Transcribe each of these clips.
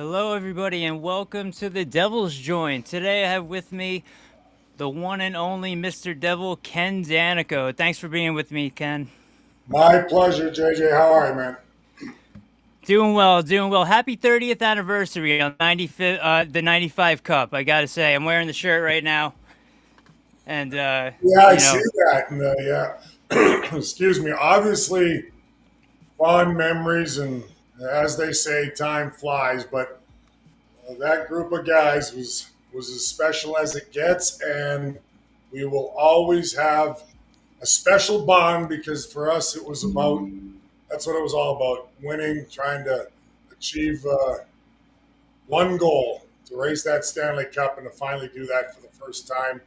Hello, everybody, and welcome to the Devil's Joint. Today, I have with me the one and only Mr. Devil, Ken Daneyko. Thanks for being with me, Ken. My pleasure, JJ. How are you, man? Doing well, doing well. Happy 30th anniversary on the 95 Cup. I gotta say, I'm wearing the shirt right now, and Yeah, I you see know, that. And yeah, excuse me. Obviously, fond memories, and as they say, time flies. But that group of guys was as special as it gets, and we will always have a special bond because for us, it was about that's what it was all about: winning, trying to achieve one goal to raise that Stanley Cup and to finally do that for the first time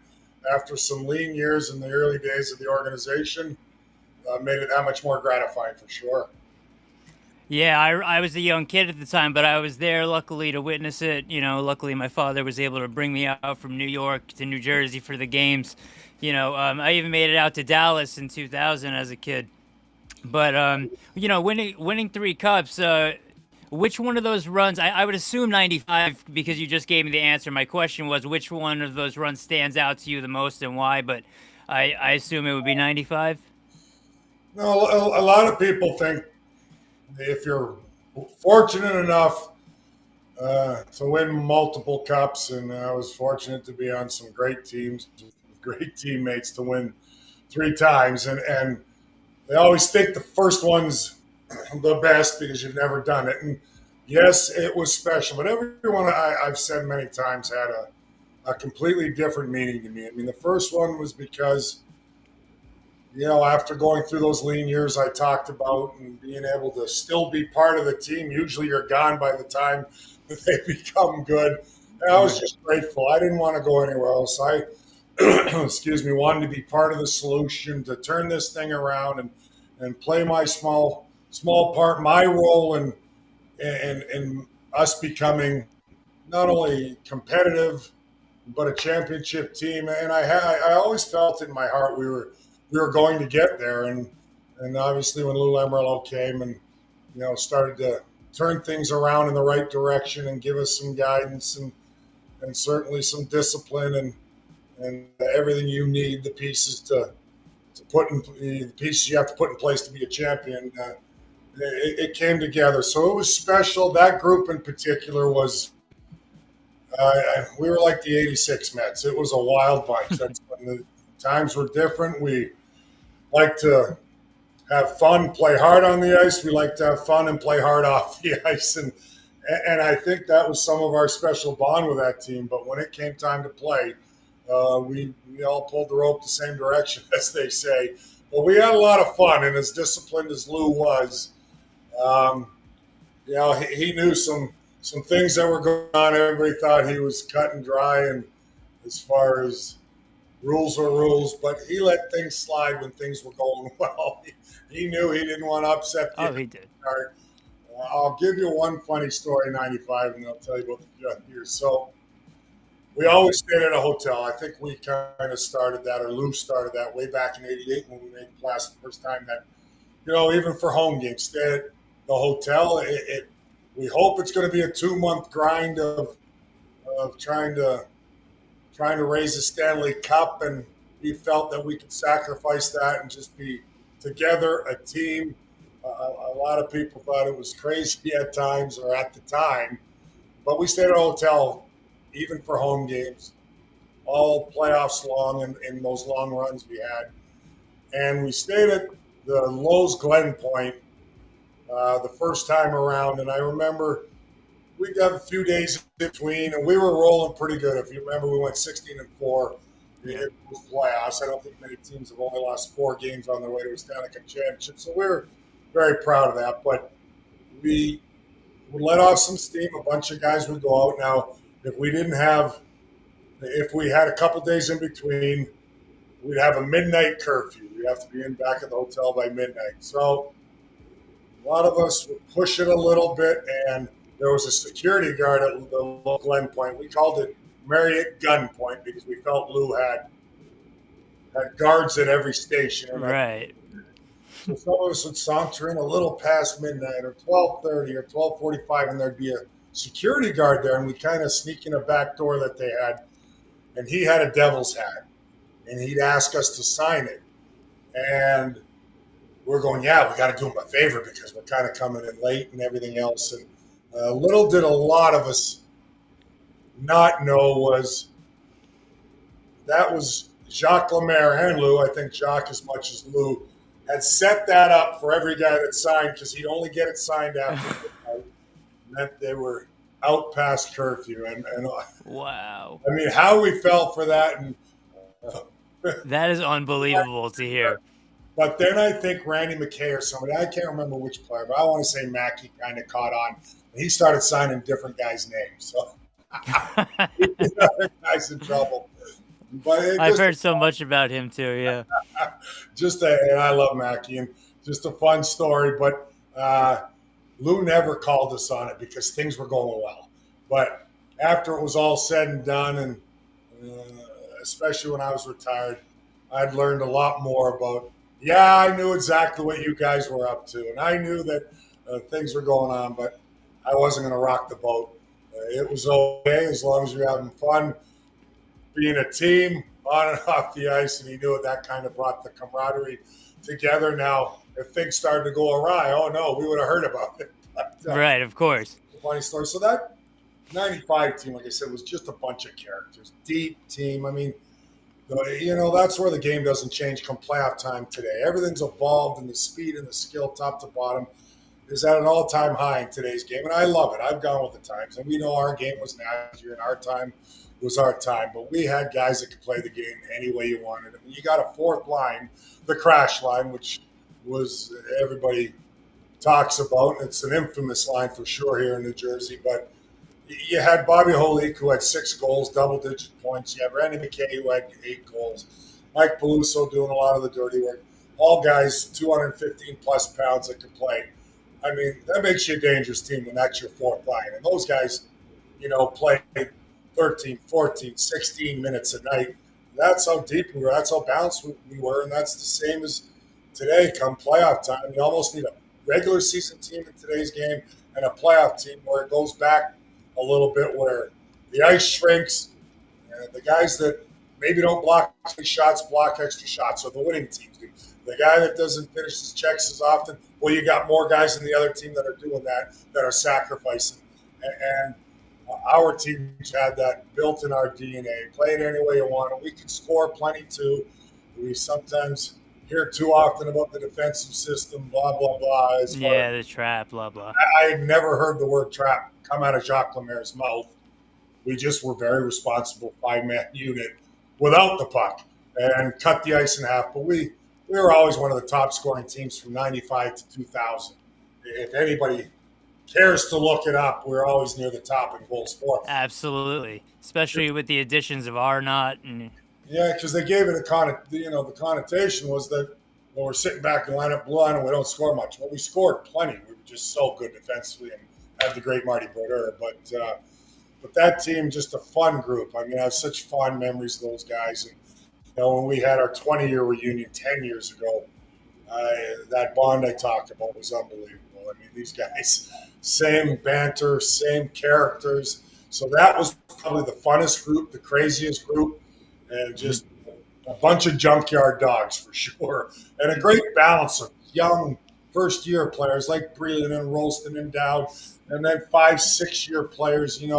after some lean years in the early days of the organization. Made it that much more gratifying for sure. yeah, I was a young kid at the time, but I was there luckily to witness it. Luckily my father was able to bring me out from New York to New Jersey for the games. I even made it out to Dallas in 2000 as a kid. But winning three cups. Which one of those runs? I would assume 95 because you just gave me the answer. My question was which one of those runs stands out to you the most and why. But I assume it would be 95. No, a lot of people think if you're fortunate enough to win multiple cups, and I was fortunate to be on some great teams, with great teammates to win three times, and they always think the first one's the best because you've never done it. And yes, it was special, but everyone I've said many times had a completely different meaning to me. I mean, the first one was because, after going through those lean years I talked about and being able to still be part of the team, usually you're gone by the time that they become good. And I was just grateful. I didn't want to go anywhere else. I, excuse me, wanted to be part of the solution to turn this thing around and play my small part, my role in us becoming not only competitive but a championship team. And I always felt in my heart we were going to get there. And obviously when Lou Lamoriello came and started to turn things around in the right direction and give us some guidance and certainly some discipline and everything you need, the pieces to put in the pieces you have to put in place to be a champion. It came together, so it was special. That group in particular was we were like the '86 Mets. It was a wild bunch. That's when the times were different. We like to have fun, play hard on the ice. We like to have fun and play hard off the ice, and I think that was some of our special bond with that team. But when it came time to play, we all pulled the rope the same direction, as they say. But we had a lot of fun, and as disciplined as Lou was, um, he knew some things that were going on. Everybody thought he was cut and dry, and as far as rules were rules, but he let things slide when things were going well. He knew he didn't want to upset the Oh, he did. apple. I'll give you one funny story in '95, and I'll tell you about the years. So we always stayed at a hotel. I think we kind of started that, or Lou started that way back in '88 when we made the class the first time. That even for home games, stay at the hotel. We hope it's going to be a 2 month grind of trying to raise a Stanley Cup, and we felt that we could sacrifice that and just be together, a team. A lot of people thought it was crazy at times or at the time, but we stayed at a hotel even for home games, all playoffs long and in those long runs we had. And we stayed at the Lowe's Glen Point the first time around, and I remember we'd have a few days in between, and we were rolling pretty good. If you remember, we went 16-4 in Yeah. the playoffs. I don't think many teams have only lost 4 games on their way to a Stanley Cup championship, so we're very proud of that. But we would let off some steam. A bunch of guys would go out. Now, if we had a couple days in between, we'd have a midnight curfew. We'd have to be in back at the hotel by midnight. So a lot of us would push it a little bit, and there was a security guard at the local endpoint. We called it Marriott Gunpoint because we felt Lou had guards at every station. Right. So some of us would saunter in a little past midnight or 12:30 or 12:45, and there'd be a security guard there, and we kind of sneak in a back door that they had, and he had a Devil's hat, and he'd ask us to sign it, and we're going, yeah, we got to do him a favor because we're kind of coming in late and everything else. And little did a lot of us not know was that was Jacques Lemaire and Lou. I think Jacques as much as Lou had set that up for every guy that signed because he'd only get it signed after midnight. Meant they were out past curfew. And Wow. I mean, how we felt for that. And that is unbelievable to hear. But then I think Randy McKay or somebody, I can't remember which player, but I want to say Mackey kind of caught on. He started signing different guys' names. So other guys in trouble. But I've heard so much about him too, yeah. And I love Mackey, and just a fun story. But Lou never called us on it because things were going well. But after it was all said and done, and especially when I was retired, I'd learned a lot more about, yeah, I knew exactly what you guys were up to, and I knew that things were going on, but I wasn't going to rock the boat. It was okay as long as you're having fun, being a team on and off the ice, and he knew that kind of brought the camaraderie together. Now, if things started to go awry, oh no, we would have heard about it. But, right, of course. Funny story. So that 95 team, like I said, was just a bunch of characters. Deep team. I mean, that's where the game doesn't change come playoff time today. Everything's evolved, and the speed and the skill top to bottom is at an all-time high in today's game, and I love it. I've gone with the times, and we know our game was nastier, and our time was our time, but we had guys that could play the game any way you wanted. I mean, you got a fourth line, the crash line, which was everybody talks about. It's an infamous line for sure here in New Jersey, but you had Bobby Holik, who had 6 goals, double-digit points. You had Randy McKay, who had 8 goals. Mike Peluso doing a lot of the dirty work. All guys 215-plus pounds that could play. I mean, that makes you a dangerous team when that's your fourth line. And those guys, played 13, 14, 16 minutes a night. That's how deep we were. That's how balanced we were. And that's the same as today come playoff time. You almost need a regular season team in today's game and a playoff team where it goes back a little bit, where the ice shrinks and the guys that maybe don't block shots block extra shots, or the winning teams do. The guy that doesn't finish his checks as often, well, you got more guys in the other team that are doing that are sacrificing. And our teams had that built in our DNA. Play it any way you want, and we can score plenty too. We sometimes hear too often about the defensive system, blah, blah, blah. The trap, blah, blah. I had never heard the word trap come out of Jacques Lemaire's mouth. We just were very responsible 5-man unit without the puck and cut the ice in half. But we were always one of the top scoring teams from 95 to 2000. If anybody cares to look it up, we're always near the top in goals for. Absolutely, especially with the additions of Arnott and. Yeah, because they gave it the connotation was that we're sitting back and line up blue line and we don't score much. Well, we scored plenty. We were just so good defensively and had the great Marty Brodeur. But that team, just a fun group. I mean, I have such fond memories of those guys. And when we had our 20-year reunion 10 years ago, that bond I talked about was unbelievable. I mean, these guys, same banter, same characters. So that was probably the funnest group, the craziest group, and just a bunch of junkyard dogs for sure. And a great balance of young first-year players like Breland and Rolston and Dowd, and then 5-6-year players, and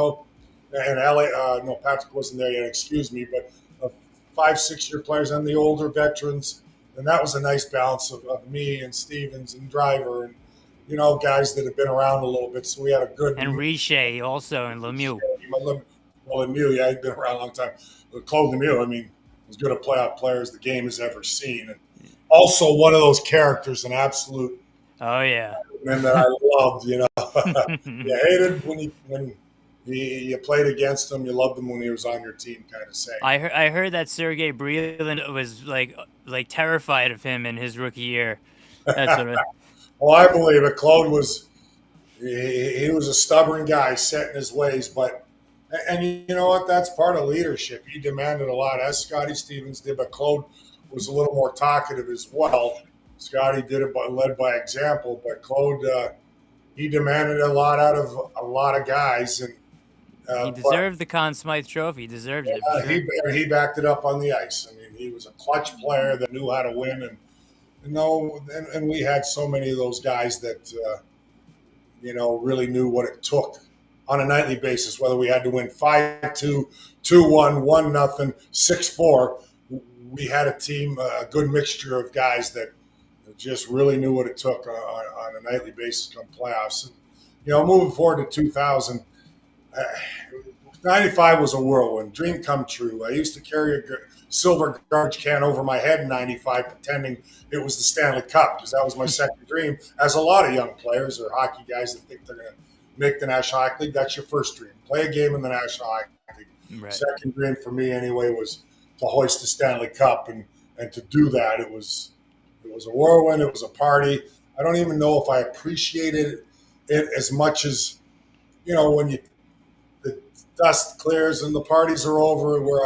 Patrick wasn't there yet, excuse me, but 5-6-year players and the older veterans. And that was a nice balance of me and Stevens and Driver and, guys that have been around a little bit. So we had a good. And Richer also, and Lemieux. Well, Lemieux, yeah, he's been around a long time. But Claude Lemieux, I mean, as good a playoff player as the game has ever seen. And also one of those characters, an absolute. Oh, yeah. Man that I loved, You hated when you played against him. You loved him when he was on your team, kind of saying. I heard that Sergei Breland was like terrified of him in his rookie year. That's what Well, I believe it. Claude was he was a stubborn guy, set in his ways, and you know what? That's part of leadership. He demanded a lot, as Scotty Stevens did, but Claude was a little more talkative as well. Scotty did it led by example, but Claude he demanded a lot out of a lot of guys, and He but deserved the Conn Smythe Trophy. He deserves it for he sure. he backed it up on the ice. I mean, he was a clutch player that knew how to win, and and we had so many of those guys that really knew what it took on a nightly basis. Whether we had to win 5-2, 2-1, 1-0, 6-4, we had a team, a good mixture of guys that just really knew what it took on a nightly basis come playoffs. And, moving forward to 2000, 95 was a whirlwind, dream come true. I used to carry a silver garbage can over my head in 95, pretending it was the Stanley Cup, because that was my second dream. As a lot of young players or hockey guys that think they're going to make the National Hockey League, that's your first dream. Play a game in the National Hockey League. Right. Second dream for me, anyway, was to hoist the Stanley Cup, and to do that, it was a whirlwind. It was a party. I don't even know if I appreciated it as much as when the dust clears and the parties are over, where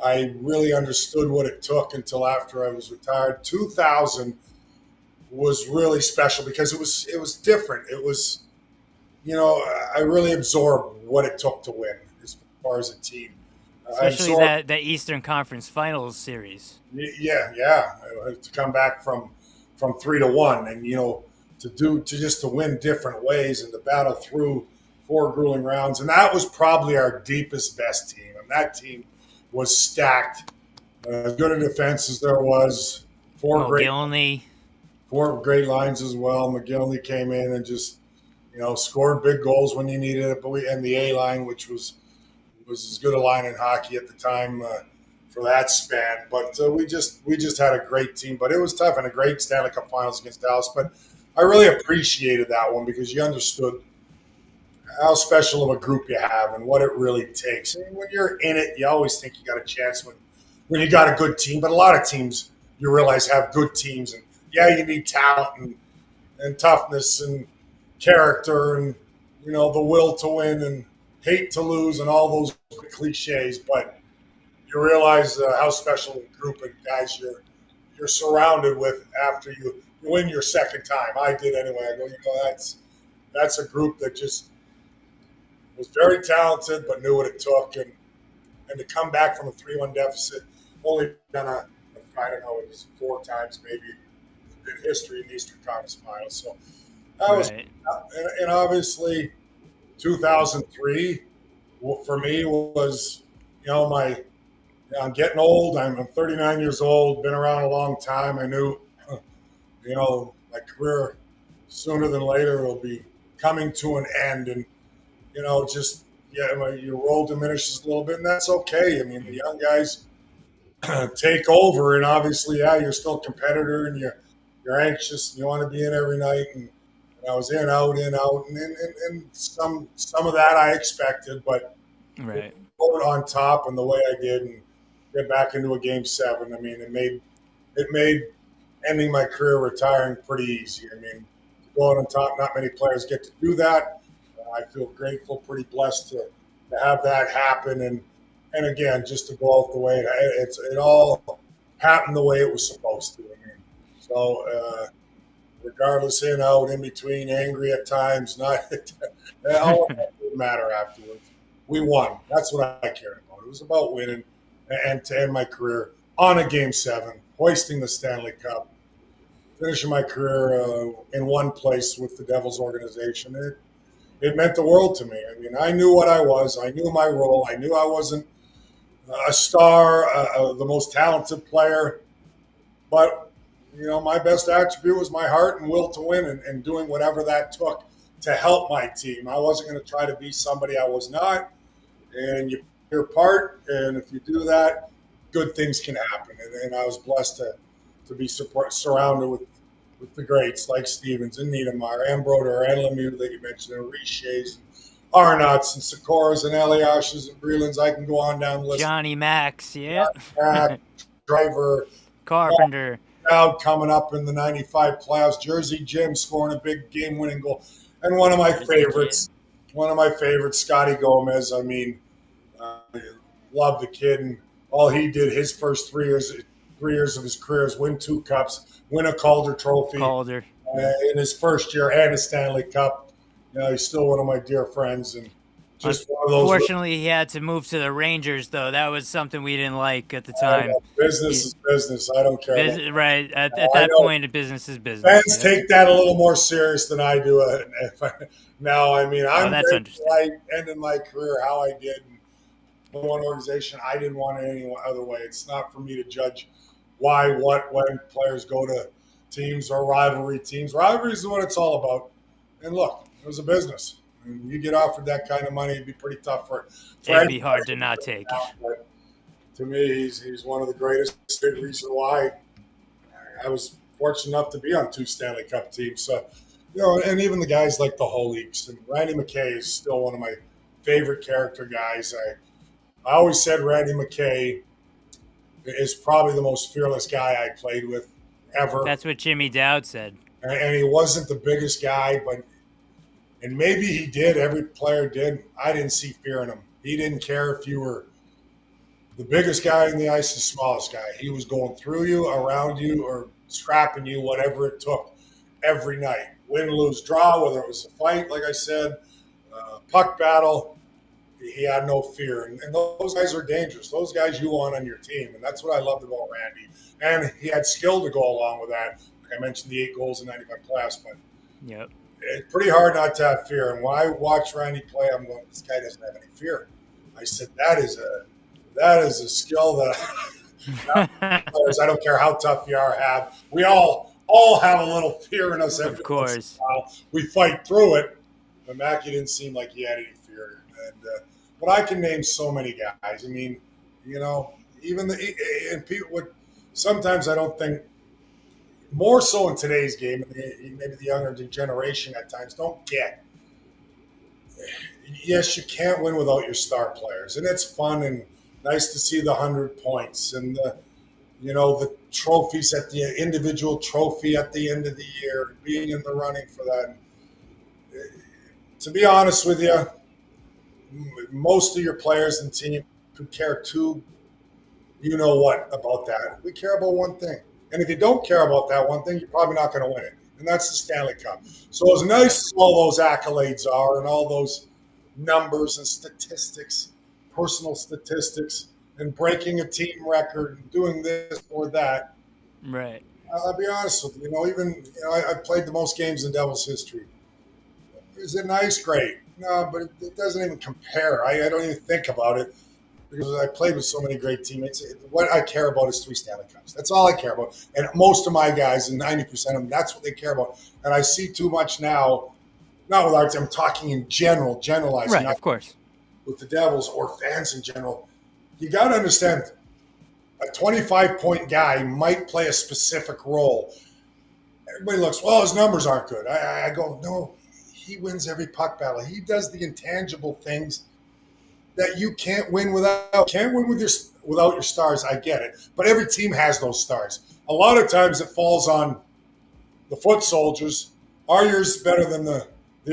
I really understood what it took until after I was retired. 2000 was really special because it was different. It was, I really absorbed what it took to win as far as a team. Especially that Eastern Conference Finals series. Yeah. To come back from 3-1, and to win different ways and to battle through 4 grueling rounds, and that was probably our deepest, best team. And that team was stacked, as good a defense as there was. 4 great lines as well. McGillney came in and just scored big goals when you needed it. But and the A line, which was as good a line in hockey at the time for that span. But we just had a great team. But it was tough, and a great Stanley Cup Finals against Dallas. But I really appreciated that one because you understood how special of a group you have and what it really takes. I mean, when you're in it, you always think you got a chance when you got a good team. But a lot of teams, you realize, have good teams. And, you need talent and toughness and character and, the will to win and hate to lose and all those cliches. But you realize how special a group of guys you're surrounded with after you win your second time. I did anyway. I go, that's a group that just was very talented, but knew what it took, and to come back from a 3-1 deficit, only done I don't know, it was 4 times maybe in history in the Eastern Conference Finals. So that was, and obviously 2003 for me was, I'm getting old. I'm 39 years old, been around a long time. I knew, my career sooner than later will be coming to an end, and your role diminishes a little bit, and that's okay. I mean, the young guys take over, and obviously, you're still a competitor, and you're anxious, and you want to be in every night. And I was in, out, and some of that I expected, but right on top and the way I did, and get back into a Game 7. I mean, it made ending my career retiring pretty easy. I mean, going on top, not many players get to do that. I feel grateful, pretty blessed to have that happen, and again, just to go out the way it all happened the way it was supposed to. I mean, so regardless, in, out, in between, angry at times, not all of that didn't matter afterwards. We won. That's what I cared about. It was about winning, and to end my career on a Game 7, hoisting the Stanley Cup, finishing my career in one place with the Devils organization. It meant the world to me. I mean, I knew what I was. I knew my role. I knew I wasn't a star, the most talented player. But, my best attribute was my heart and will to win, and doing whatever that took to help my team. I wasn't going to try to be somebody I was not. And you play your part, and if you do that, good things can happen. And I was blessed to be surrounded with the greats like Stevens and Niedermeyer and Broder and Lemieux that you mentioned, and Riche's and Arnott's and Sikoras and Eliash's and Brelands. I can go on down the list. Johnny Max, yeah. Mac, Driver. Carpenter. Crowd coming up in the 95 playoffs. Jersey Jim scoring a big game-winning goal. And one of my favorites, Scotty Gomez. I mean, love the kid. And all he did his first 3 years of his career is win 2 cups, win a Calder trophy. in his first year and a Stanley Cup. He's still one of my dear friends, and just one of those. Unfortunately, he had to move to the Rangers, though. That was something we didn't like at the I time. know, business He, is business. I don't care about. right at I that know point, business is business. fans Yep. take that a little more serious than I do. Now, I mean, Oh, I'm that's grateful understandable. I ended my career how I did. One organization, I didn't want it any other way. It's not for me to judge why, what, when players go to teams or rivalry teams. Rivalry is what it's all about. And look, it was a business. I mean, you get offered that kind of money, it'd be pretty tough for It'd anybody. be hard to not take it. But to me, he's one of the greatest. Big reason why I was fortunate enough to be on 2 Stanley Cup teams. So, and even the guys like the Holiques and Randy McKay is still one of my favorite character guys. I always said Randy McKay is probably the most fearless guy I played with ever. That's what Jimmy Dowd said. And he wasn't the biggest guy, and maybe he did. Every player did. I didn't see fear in him. He didn't care if you were the biggest guy in the ice, the smallest guy. He was going through you, around you, or scrapping you, whatever it took, every night. Win, lose, draw, whether it was a fight, like I said, puck battle. He had no fear. And those guys are dangerous. Those guys you want on your team. And that's what I loved about Randy. And he had skill to go along with that. Like I mentioned, the 8 goals in 95 playoffs. But Yep. it's pretty hard not to have fear. And when I watch Randy play, I'm going, this guy doesn't have any fear. I said, that is a skill that I don't care how tough you are, have. We all have a little fear in us. Of course. We fight through it. But Mackey didn't seem like he had any fear. But I can name so many guys. I mean, even and people would sometimes I don't think more so in today's game, maybe the younger generation at times don't get. Yes, you can't win without your star players, and it's fun and nice to see the 100 points and the trophies at the individual trophy at the end of the year, being in the running for that. To be honest with you, most of your players and team could care too, about that. We care about one thing. And if you don't care about that one thing, you're probably not going to win it. And that's the Stanley Cup. So as nice as all those accolades are and all those numbers and statistics, personal statistics, and breaking a team record and doing this or that, Right. I'll be honest with you. I played the most games in Devils history. Is it nice? Great. No, but it doesn't even compare. I don't even think about it because I played with so many great teammates. What I care about is 3 Stanley Cups. That's all I care about. And most of my guys, and 90% of them, that's what they care about. And I see too much now, not with our team, I'm talking in general, generalizing. Right, of course. With the Devils or fans in general. You got to understand, a 25-point guy might play a specific role. Everybody looks, well, his numbers aren't good. I go, no. He wins every puck battle. He does the intangible things that you can't win without. Can't win without your stars. I get it, but every team has those stars. A lot of times it falls on the foot soldiers. Are yours better than the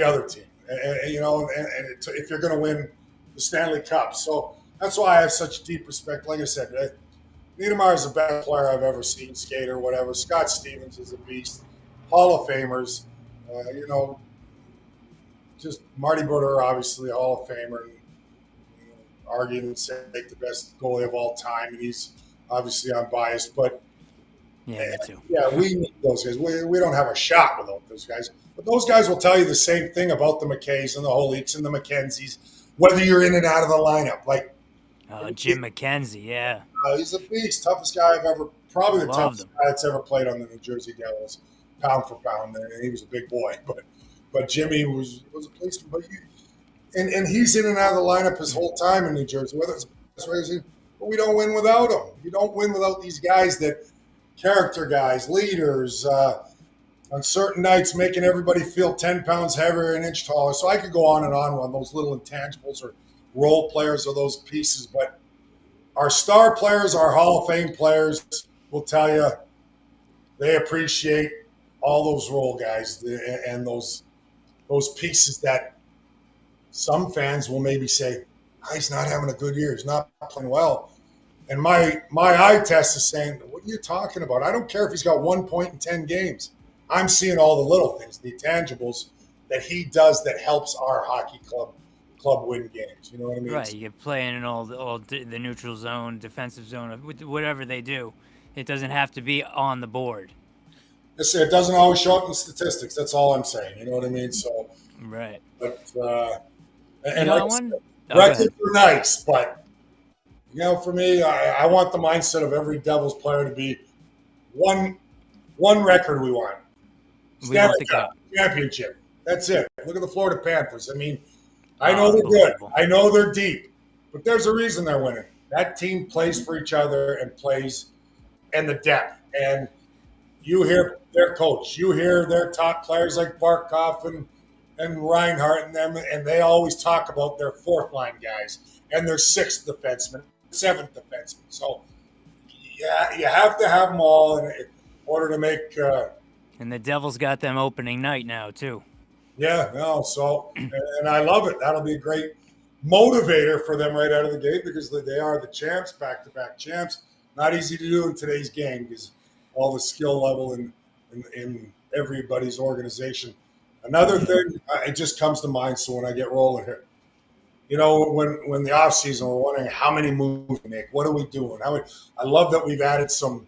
other team? And if you're going to win the Stanley Cup, so that's why I have such deep respect. Like I said, Niedermayer is the best player I've ever seen, skater, whatever. Scott Stevens is a beast. Hall of Famers. Just Marty Brodeur, obviously a Hall of Famer, and arguing say the best goalie of all time, and he's obviously unbiased. But yeah, me too. Yeah, we need those guys. We don't have a shot without those guys. But those guys will tell you the same thing about the McKays and the Holiques and the McKenzies, whether you're in and out of the lineup. Like Jim McKenzie, yeah, he's a beast, toughest guy I've ever, probably the toughest guy that's ever played on the New Jersey Devils, pound for pound. And he was a big boy, but Jimmy was a policeman. But and he's in and out of the lineup his whole time in New Jersey. Whether it's but we don't win without him. You don't win without these guys that character guys, leaders. On certain nights, making everybody feel 10 pounds heavier, an inch taller. So I could go on those little intangibles or role players or those pieces. But our star players, our Hall of Fame players, will tell you they appreciate all those role guys and those pieces that some fans will maybe say, he's not having a good year. He's not playing well. And my eye test is saying, what are you talking about? I don't care if he's got 1 point in 10 games. I'm seeing all the little things, the tangibles that he does that helps our hockey club win games. You know what I mean? Right, you get playing in the neutral zone, defensive zone, whatever they do. It doesn't have to be on the board. It doesn't always show up in statistics. That's all I'm saying. You know what I mean? So, Right. but You and know, like I I want. said, Oh, go records ahead. are nice, but for me, I want the mindset of every Devils player to be one record we want. We want Stanley the Cup cup. championship. That's it. Look at the Florida Panthers. I mean, I Oh, know they're good. unbelievable. I know they're deep, but there's a reason they're winning. That team plays for each other and plays and the depth. And you hear their coach, you hear their top players like Barkov and Reinhardt and them, and they always talk about their fourth line guys and their sixth defenseman, seventh defenseman. So yeah, you have to have them all in order to make. And the Devils got them opening night now too. Yeah, no. So and I love it. That'll be a great motivator for them right out of the gate because they are the champs, back-to-back champs. Not easy to do in today's game because all the skill level in everybody's organization. Another thing, it just comes to mind. So when I get rolling here, when the off season, we're wondering how many moves we make. What are we doing? I love that we've added some,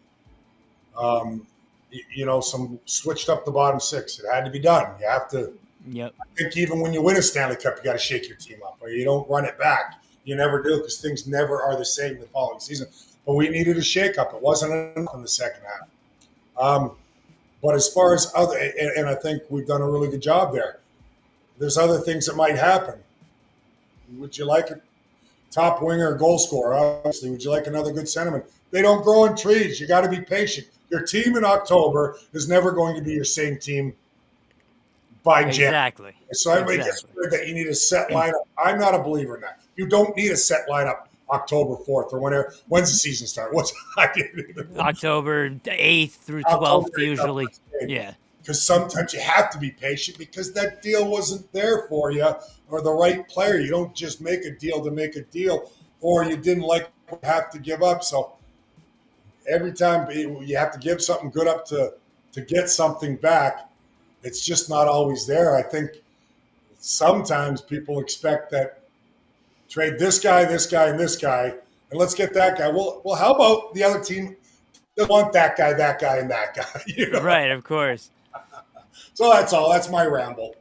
some switched up the bottom six. It had to be done. You have to. Yep. I think even when you win a Stanley Cup, you got to shake your team up, or you don't run it back. You never do because things never are the same the following season. But we needed a shake-up. It wasn't enough in the second half. But as far as other, and I think we've done a really good job there. There's other things that might happen. Would you like a top winger, goal scorer? Obviously, would you like another good centerman? They don't grow in trees. You got to be patient. Your team in October is never going to be your same team by January. Exactly. So everybody gets worried that you need a set lineup. I'm not a believer in that. You don't need a set lineup October 4th or whenever. When's the season start? October 8th through 12th usually. Yeah. Because sometimes you have to be patient because that deal wasn't there for you or the right player. You don't just make a deal to make a deal or you didn't like what you have to give up. So every time you have to give something good up to get something back, it's just not always there. I think sometimes people expect that trade this guy, and this guy, and let's get that guy. Well, how about the other team doesn't want that guy, and that guy? Right, of course. So that's all. That's my ramble.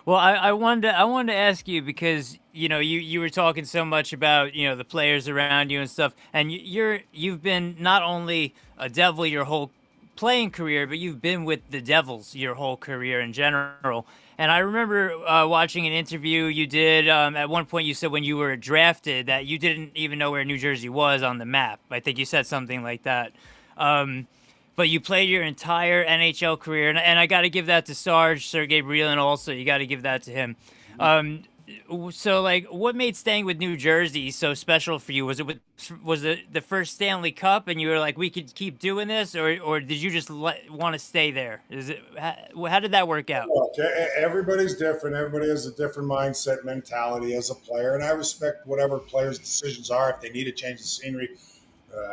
Well, I wanted to ask you because you were talking so much about the players around you and stuff, and you've been not only a Devil your whole playing career, but you've been with the Devils your whole career in general. And I remember watching an interview you did. At one point, you said when you were drafted that you didn't even know where New Jersey was on the map. I think you said something like that. But you played your entire NHL career, and I got to give that to Sergei Brylin also. You got to give that to him. So, like, what made staying with New Jersey so special for you? Was it the first Stanley Cup, and you were like, we could keep doing this, or did you just want to stay there? How did that work out? Look, everybody's different. Everybody has a different mindset, mentality as a player, and I respect whatever players' decisions are. If they need to change the scenery,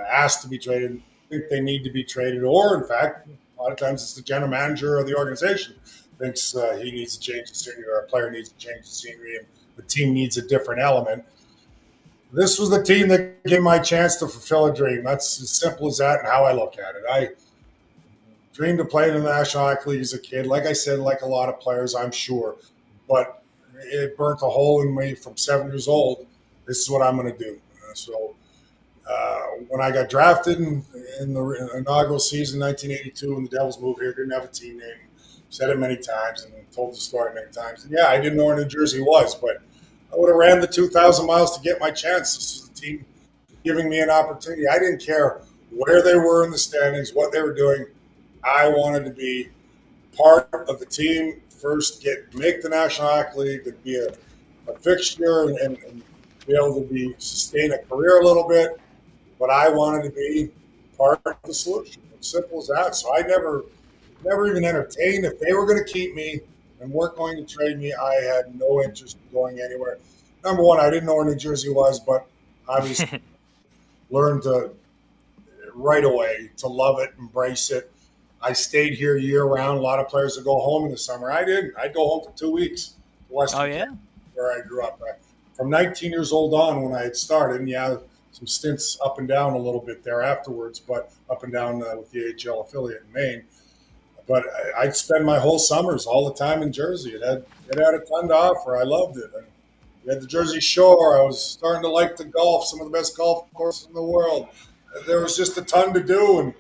ask to be traded, think they need to be traded, or in fact, a lot of times it's the general manager or the organization thinks he needs to change the scenery or a player needs to change the scenery and the team needs a different element. This was the team that gave my chance to fulfill a dream. That's as simple as that and how I look at it. I dreamed of playing in the National Hockey League as a kid. Like I said, like a lot of players, I'm sure. But it burnt a hole in me from 7 years old. This is what I'm going to do. So when I got drafted in the inaugural season, 1982, when the Devils moved here, didn't have a team name. Said it many times and told the story many times. And yeah, I didn't know where New Jersey was, but I would have ran the 2,000 miles to get my chance. This is the team giving me an opportunity. I didn't care where they were in the standings, what they were doing. I wanted to be part of the team, first make the National Hockey League, to be a fixture and be able to sustain a career a little bit. But I wanted to be part of the solution. As simple as that. So I never even entertained if they were going to keep me and weren't going to trade me. I had no interest in going anywhere. Number one, I didn't know where New Jersey was, but obviously learned to right away to love it, embrace it. I stayed here year round. A lot of players would go home in the summer. I didn't. I'd go home for 2 weeks to Oh Western yeah. Canada, where I grew up. From 19 years old on, when I had started, and yeah, some stints up and down a little bit there afterwards, but up and down with the AHL affiliate in Maine. But I'd spend my whole summers all the time in Jersey. It had a ton to offer. I loved it. And we had the Jersey Shore. I was starting to like the golf, some of the best golf courses in the world. There was just a ton to do, and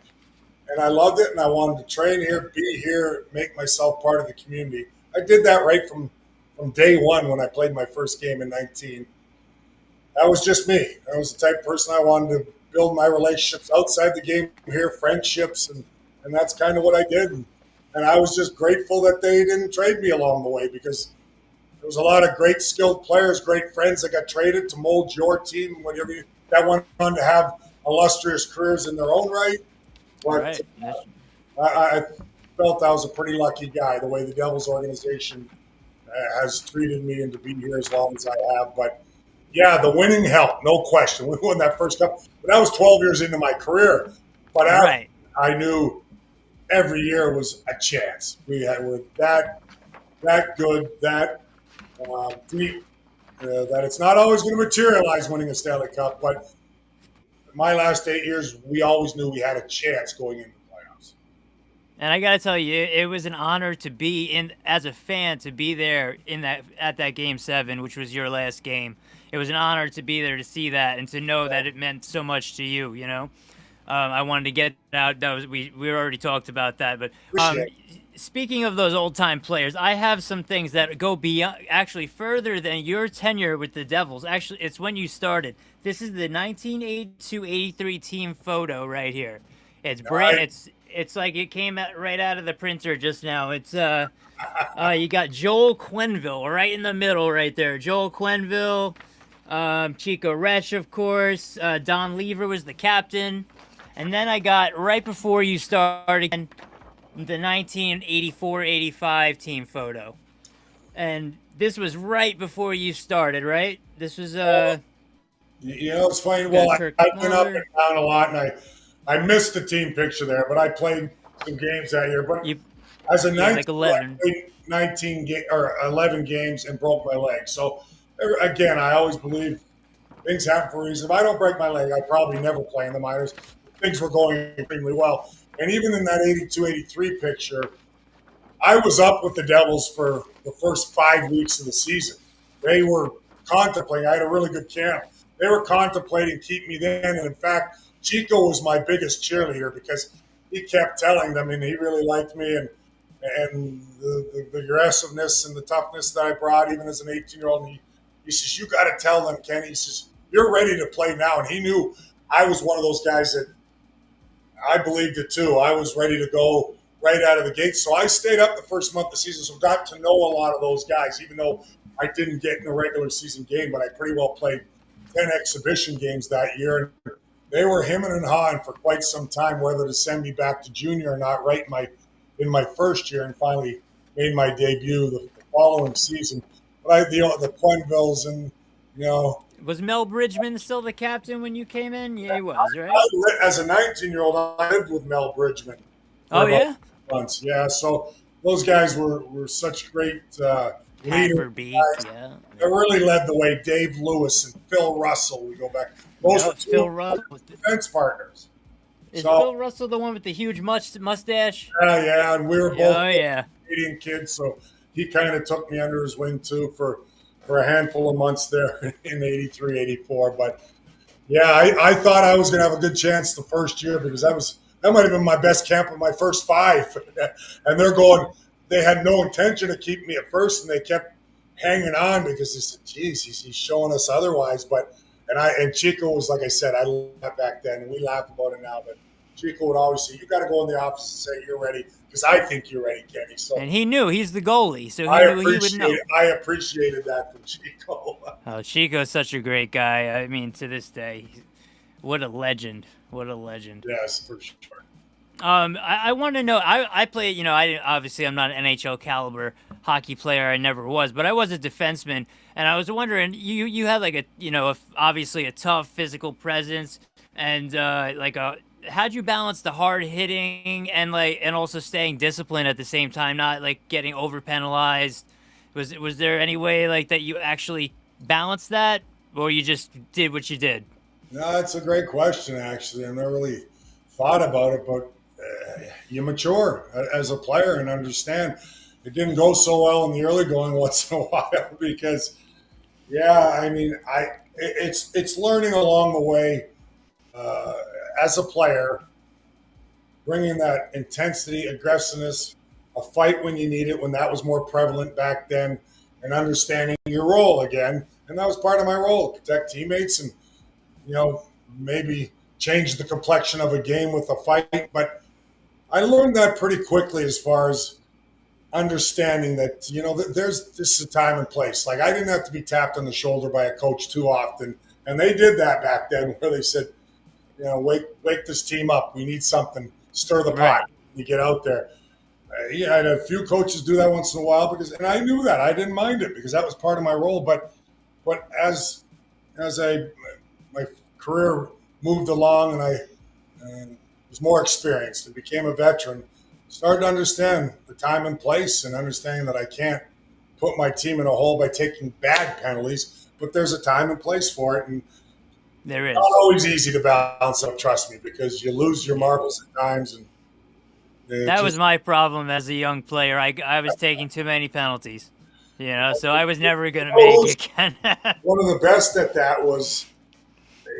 I loved it. And I wanted to train here, be here, make myself part of the community. I did that right from day one when I played my first game in 19. That was just me. I was the type of person I wanted to build my relationships outside the game here, friendships, and that's kind of what I did. And I was just grateful that they didn't trade me along the way, because there was a lot of great skilled players, great friends that got traded to mold your team, whatever that went on to have illustrious careers in their own right. But Right. I felt I was a pretty lucky guy, the way the Devils organization has treated me and to be here as long as I have. But yeah, the winning helped, no question. We won that first cup, but that was 12 years into my career. But Right. I knew every year was a chance. We're that good, that deep, that it's not always going to materialize winning a Stanley Cup. But my last 8 years, we always knew we had a chance going into the playoffs. And I gotta tell you, it was an honor to be in as a fan to be there at that Game 7, which was your last game. It was an honor to be there to see that and to know that it meant so much to you. You know, I wanted to get out. That was we already talked about that, but speaking of those old time players, I have some things that go beyond, actually further than your tenure with the Devils. Actually, it's when you started. This is the 1982-83 team photo right here. It's brand. It's like it came right out of the printer just now. It's you got Joel Quenneville right in the middle right there. Joel Quenneville, Chico Retch, of course. Don Lever was the captain. And then I got, right before you started, the 1984-85 team photo. And this was right before you started, right? This was it's funny. Well, I've been up and down a lot, and I missed the team picture there, but I played some games that year. But as a 19, like 11. I played 11 games and broke my leg. So again, I always believe things happen for a reason. If I don't break my leg, I probably never play in the minors. Things were going extremely well. And even in that 82-83 picture, I was up with the Devils for the first 5 weeks of the season. They were contemplating. I had a really good camp. They were contemplating keeping me then. And in fact, Chico was my biggest cheerleader, because he kept telling them, and he really liked me, and the aggressiveness and the toughness that I brought, even as an 18-year-old. He says, "You got to tell them, Ken." He says, "You're ready to play now." And he knew I was one of those guys that I believed it too. I was ready to go right out of the gate. So I stayed up the first month of the season, so got to know a lot of those guys, even though I didn't get in a regular season game, but I pretty well played 10 exhibition games that year. And they were hemming and hawing for quite some time whether to send me back to junior or not right in my first year, and finally made my debut the following season. But the Quenvilles and, Was Mel Bridgman still the captain when you came in? Yeah, he was, right? As a 19-year-old, I lived with Mel Bridgman. Oh, yeah? Months. Yeah, so those guys were such great leaders. Yeah. They really led the way. Dave Lewis and Phil Russell, we go back. Those were Phil Russell. defense partners. Is Phil Russell the one with the huge mustache? Yeah, and we were both Canadian kids, so he kind of took me under his wing, too, for a handful of months there in 83, 84. But, yeah, I thought I was going to have a good chance the first year, because that might have been my best camp of my first 5. And they had no intention of keeping me at first, and they kept hanging on because they said, geez, he's showing us otherwise. And Chico was, like I said, I laughed back then, and we laugh about it now, but Chico would always say, you got to go in the office and say you're ready, because I think you're ready, Kenny. So, and he knew. He's the goalie, so he would know. I appreciated that from Chico. Oh, Chico's such a great guy. I mean, to this day, what a legend. What a legend. Yes, for sure. I want to know, I play, I'm not an NHL caliber hockey player. I never was, but I was a defenseman, and I was wondering, you had like obviously a tough physical presence, and how'd you balance the hard hitting and and also staying disciplined at the same time, not like getting over penalized? Was there any way like that you actually balanced that, or you just did what you did? No, that's a great question. Actually, I've never really thought about it, but you mature as a player and understand. It didn't go so well in the early going once in a while because, yeah, I mean, it's learning along the way uh, as a player, bringing that intensity, aggressiveness, a fight when you need it, when that was more prevalent back then, and understanding your role again. And that was part of my role to protect teammates and, you know, maybe change the complexion of a game with a fight. But I learned that pretty quickly as far as understanding that, you know, there's this is a time and place. Like I didn't have to be tapped on the shoulder by a coach too often. And they did that back then where they said, you know, wake this team up. We need something. Stir the Right. pot. You get out there. Yeah, I had a few coaches do that once in a while because, and I knew that I didn't mind it because that was part of my role. But as I my career moved along and I was more experienced and became a veteran, started to understand the time and place and understanding that I can't put my team in a hole by taking bad penalties, but there's a time and place for it. And There not is. always easy to balance out, trust me, because you lose your Yeah. marbles at times. And it That was just, my problem as a young player. I was taking too many penalties, so I was never gonna make it. Ken. one of the best at that was,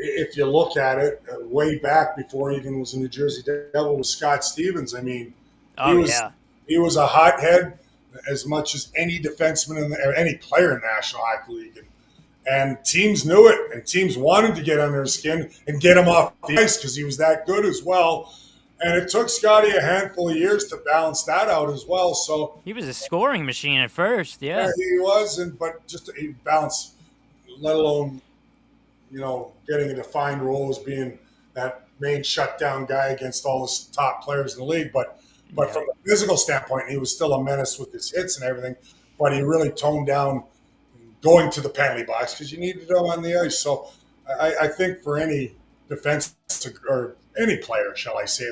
if you look at it, way back before he even was a New Jersey Devil, was Scott Stevens. I mean, he Oh was yeah. he was a hothead as much as any defenseman or any player in the National Hockey League, and teams knew it, and teams wanted to get under his skin and get him off the ice because he was that good as well. And it took Scotty a handful of years to balance that out as well. So He was a scoring machine at first. yeah, Yeah. he was, and but just he balanced, let alone getting a defined role as being that main shutdown guy against all the top players in the league. But Yeah. from a physical standpoint, he was still a menace with his hits and everything. But he really toned down going to the penalty box because you needed him on the ice. So I think for any defense or any player, shall I say,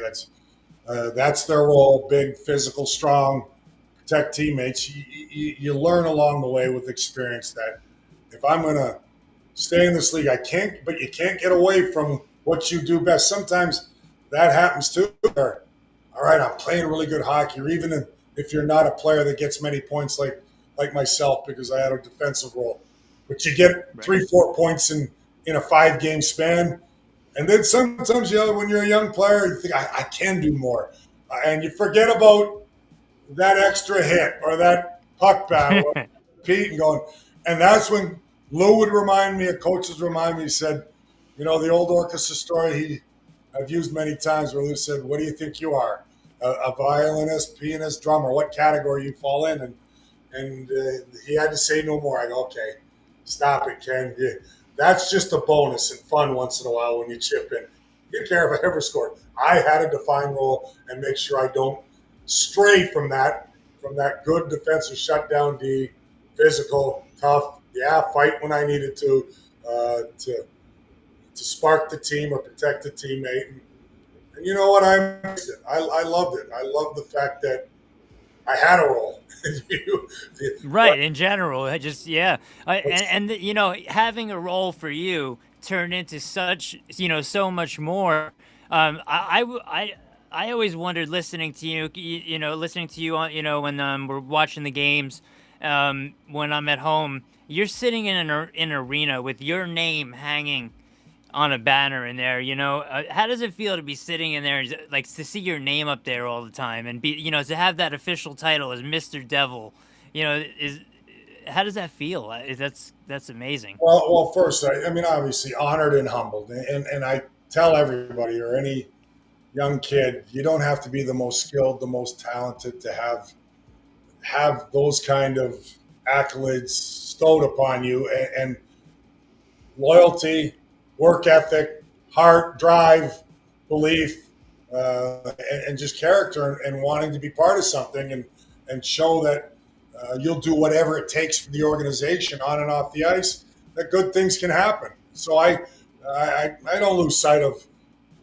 that's their role: big, physical, strong, protect teammates. You learn along the way with experience that if I'm going to stay in this league, I can't, but you can't get away from what you do best. Sometimes that happens too. All right, I'm playing really good hockey, or even if you're not a player that gets many points like myself because I had a defensive role. But you get Right. 3-4 points in a 5 game span. And then sometimes, when you're a young player, you think, I can do more. And you forget about that extra hit or that puck battle, Pete, and going. And that's when Lou would remind me, coaches remind me, he said, the old orchestra story I've used many times where Lou said, what do you think you are? A violinist, pianist, drummer, what category you fall in? And he had to say no more. I go, okay, stop it, Ken. That's just a bonus and fun once in a while when you chip in. You didn't care if I ever scored. I had a defined role and make sure I don't stray from that good defensive shutdown D, physical, tough, fight when I needed to spark the team or protect the teammate. And you know what? I loved it. I loved the fact that I had a role. Right, in general, I just yeah, having a role for you turned into such so much more. I always wondered listening to listening to you on when we're watching the games, when I'm at home, you're sitting in an arena with your name hanging on a banner in there. How does it feel to be sitting in there and like to see your name up there all the time and be to have that official title as Mr. Devil? Is how does that feel? That's amazing. Well, first, I mean, obviously honored and humbled, and I tell everybody or any young kid, you don't have to be the most skilled, the most talented to have those kind of accolades stowed upon you, and loyalty, work ethic, heart, drive, belief, and just character and wanting to be part of something and show that you'll do whatever it takes for the organization on and off the ice, that good things can happen. So I don't lose sight of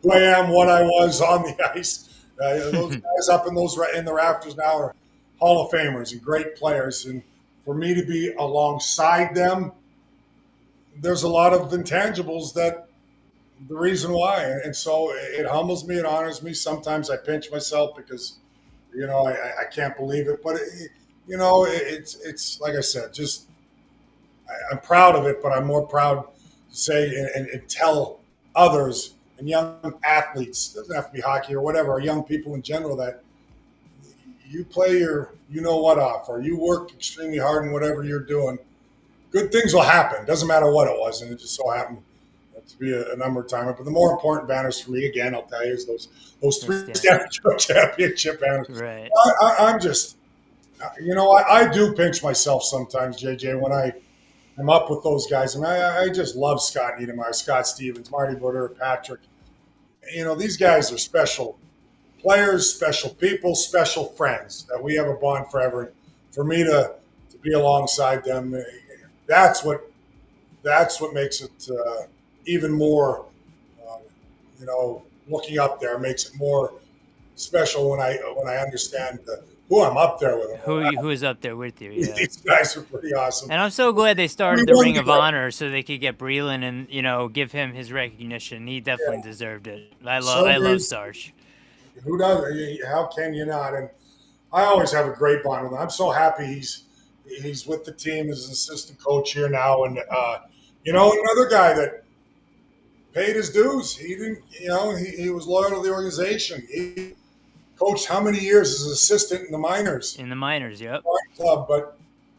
who I am, what I was on the ice. Those guys up in the rafters now are Hall of Famers and great players, and for me to be alongside them, there's a lot of intangibles that the reason why, and so it humbles me, it honors me. Sometimes I pinch myself because I can't believe it, but it's like I said, just I'm proud of it, but I'm more proud to say and tell others and young athletes, doesn't have to be hockey or whatever, or young people in general, that you play your what off, or you work extremely hard in whatever you're doing. Good things will happen. Doesn't matter what it was, and it just so happened to be a number of times. But the more important banners for me, again, I'll tell you, is those three Stanley Cup championship banners. Right. I'm just, I do pinch myself sometimes, JJ, when I'm up with those guys. And I just love Scott Niedermayer, Scott Stevens, Marty Brodeur, Patrick. These guys are special players, special people, special friends that we have a bond forever. And for me to be alongside them, that's what makes it even more, looking up there makes it more special when I understand who I'm up there with. Who is up there with you? Yeah. These guys are pretty awesome. And I'm so glad they started the Ring of Honor so they could get Breland and give him his recognition. He definitely deserved it. I love Sarge. Who does? How can you not? And I always have a great bond with him. I'm so happy he's with the team as an assistant coach here now. And another guy that paid his dues. He didn't. He was loyal to the organization. He coached how many years as an assistant in the minors? In the minors, yep. Club, but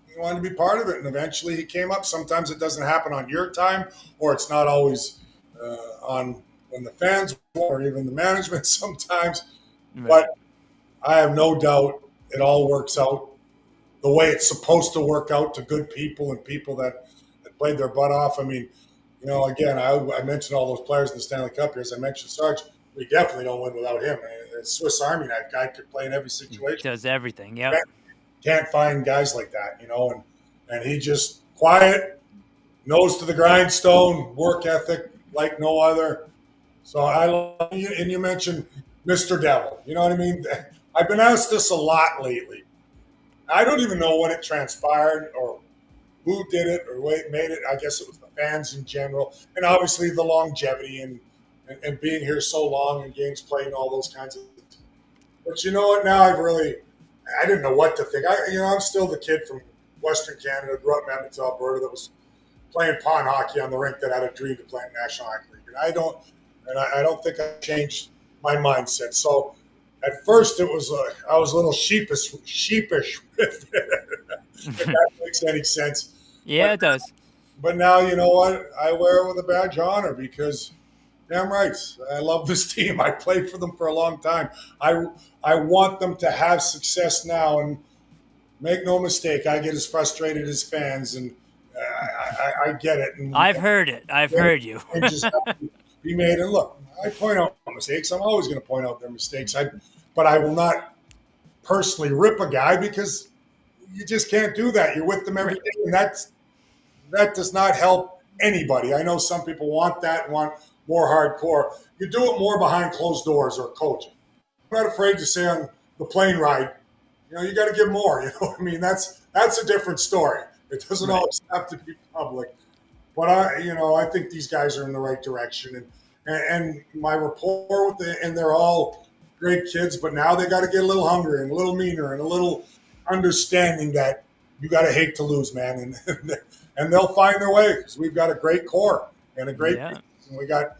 he wanted to be part of it, and eventually he came up. Sometimes it doesn't happen on your time, or it's not always on when the fans or even the management sometimes. Right. But I have no doubt it all works out the way it's supposed to work out to good people and people that played their butt off. I mean, again, I mentioned all those players in the Stanley Cup years. I mentioned Sarge. We definitely don't win without him. It's Swiss Army. That guy could play in every situation. Does everything, yeah. Can't find guys like that, and he just quiet, nose to the grindstone, work ethic like no other. So I love you. And you mentioned Mr. Devil. You know what I mean? I've been asked this a lot lately. I don't even know when it transpired or who did it or made it. I guess it was the fans in general, and obviously the longevity and being here so long and games played and all those kinds of things. But you know what? Now I didn't know what to think. I'm still the kid from Western Canada, grew up in Edmonton, Alberta, that was playing pond hockey on the rink that had a dream to play in the National Hockey League. And I don't think I changed my mindset. So at first it was I was a little sheepish with it, if that makes any sense. Yeah, it does. But now, you know what? I wear it with a badge of honor because damn right. I love this team. I played for them for a long time. I want them to have success now, and make no mistake, I get as frustrated as fans, and I get it. And I've heard it. I've heard you. Just have to be made. And look, I point out mistakes. I'm always going to point out their mistakes. But I will not personally rip a guy because you just can't do that. You're with them every day, and that does not help anybody. I know some people want that and want more hardcore. You do it more behind closed doors or coaching. I'm not afraid to say on the plane ride, you got to give more. You know what I mean? That's a different story. It doesn't always have to be public. But I think these guys are in the right direction, and my rapport with and they're all great kids. But now they got to get a little hungrier and a little meaner and a little understanding that you got to hate to lose, man, and they'll find their way because we've got a great core and a great. Yeah. And we got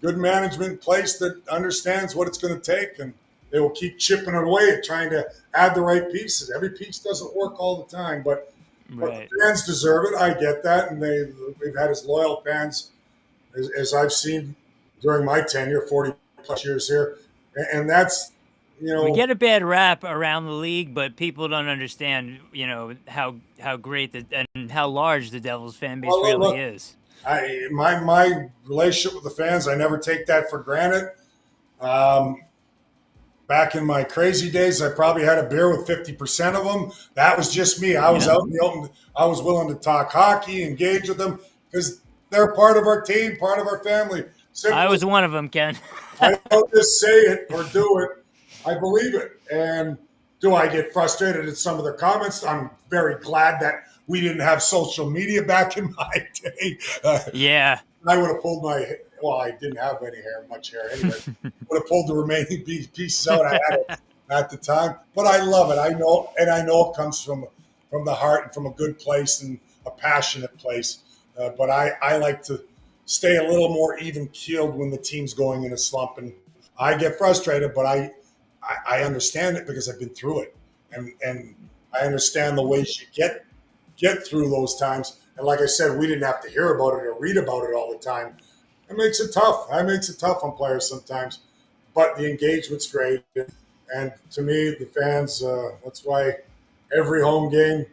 good management in place that understands what it's going to take, and they will keep chipping away at trying to add the right pieces. Every piece doesn't work all the time, but the fans deserve it. I get that, and we've had as loyal fans as I've seen during my tenure, 40-plus years here, and that's, we get a bad rap around the league, but people don't understand, how great and how large the Devils fan base really is. My relationship with the fans, I never take that for granted. Back in my crazy days, I probably had a beer with 50% of them. That was just me. I was out in the open. I was willing to talk hockey, engage with them because they're part of our team, part of our family. I Simply, was one of them, Ken. I don't just say it or do it. I believe it. And do I get frustrated at some of the comments? I'm very glad that we didn't have social media back in my day. Yeah. I would have pulled my, well, I didn't have any hair, much hair anyway. Would have pulled the remaining pieces out. I had it at the time, but I love it. I know, and I know it comes from the heart and from a good place and a passionate place. But I like to stay a little more even keeled when the team's going in a slump, and I get frustrated, but I understand it because I've been through it, and I understand the ways you get through those times. And like I said, we didn't have to hear about it or read about it all the time. It makes it tough. It makes it tough on players sometimes, but the engagement's great. And to me, the fans, that's why every home game,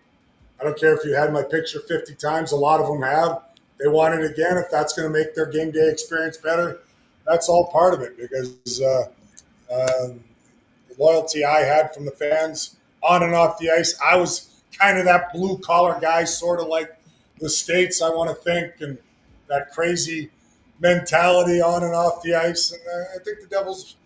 I don't care if you had my picture 50 times, a lot of them have. They want it again. If that's going to make their game day experience better, that's all part of it because the loyalty I had from the fans on and off the ice, I was kind of that blue collar guy, sort of like the States, I want to think, and that crazy mentality on and off the ice. And I think the Devils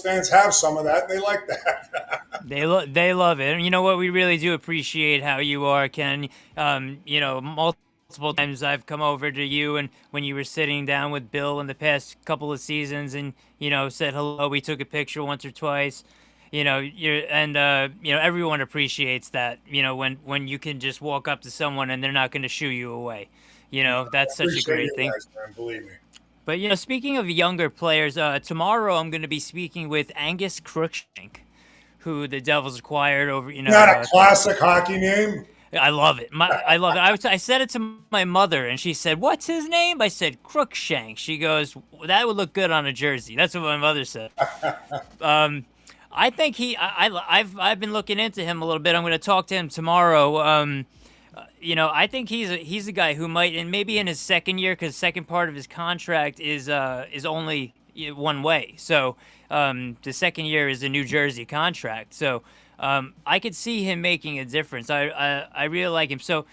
fans have some of that, and they like that. They love it. And you know what? We really do appreciate how you are, Ken. Multiple times I've come over to you, and when you were sitting down with Bill in the past couple of seasons, and said hello. We took a picture once or twice. Everyone appreciates that. When you can just walk up to someone and they're not going to shoo you away. I That's such a appreciate great you thing. guys, man. Believe me. But speaking of younger players, tomorrow I'm going to be speaking with Angus Crookshank, who the Devils acquired over. Not a classic hockey name. I love it. I love it. I said it to my mother, and she said, "What's his name?" I said, "Crookshank." She goes, "That would look good on a jersey." That's what my mother said. I think I've been looking into him a little bit. I'm going to talk to him tomorrow. I think he's a guy who might, and maybe in his second year, because second part of his contract is only one way. So the second year is a New Jersey contract. So I could see him making a difference. I really like him. So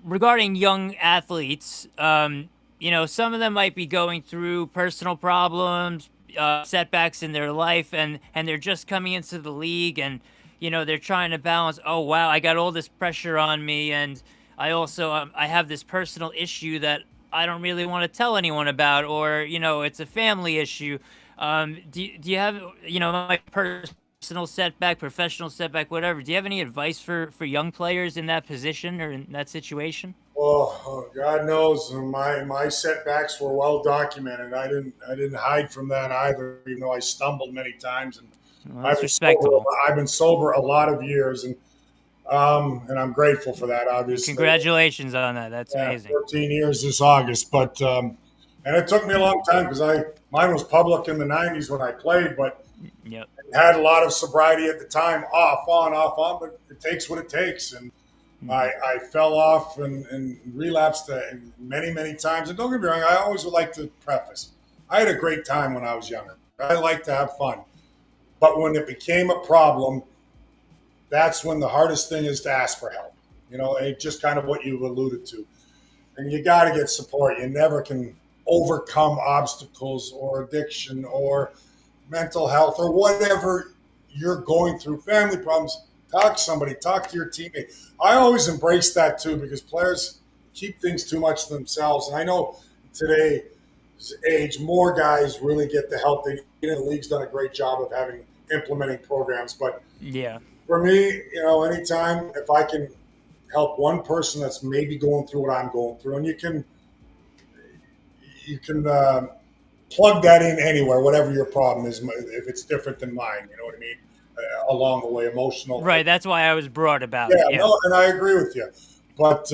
regarding young athletes, some of them might be going through personal problems, setbacks in their life, and they're just coming into the league, and they're trying to balance. Oh wow, I got all this pressure on me, and I also I have this personal issue that I don't really want to tell anyone about, or it's a family issue. Do you have my personal setback, professional setback, whatever? Do you have any advice for young players in that position or in that situation? Well, God knows my setbacks were well documented. I didn't hide from that either, even though I stumbled many times. And Well, that's respectable. I've been sober a lot of years, and I'm grateful for that. Obviously, Congratulations on that. That's yeah, amazing. 14 years this August. But and it took me a long time because mine was public in the 90s when I played, but Yep. had a lot of sobriety at the time, off on. But it takes what it takes, and I fell off and relapsed many times. And don't get me wrong, I always would like to preface, I had a great time when I was younger. I like to have fun. But when it became a problem, that's when the hardest thing is to ask for help. And just kind of what you've alluded to. And you got to get support. You never can overcome obstacles or addiction or mental health or whatever you're going through, family problems. Talk to somebody, talk to your teammate. I always embrace that too because players keep things too much to themselves. And I know today's age, more guys really get the help they need. The league's done a great job of implementing programs. But Yeah. for me, anytime if I can help one person that's maybe going through what I'm going through, and you can plug that in anywhere, whatever your problem is, if it's different than mine, you know what I mean? Along the way, emotional. Right. That's why I was broad about Yeah, it. Yeah. no, and I agree with you. But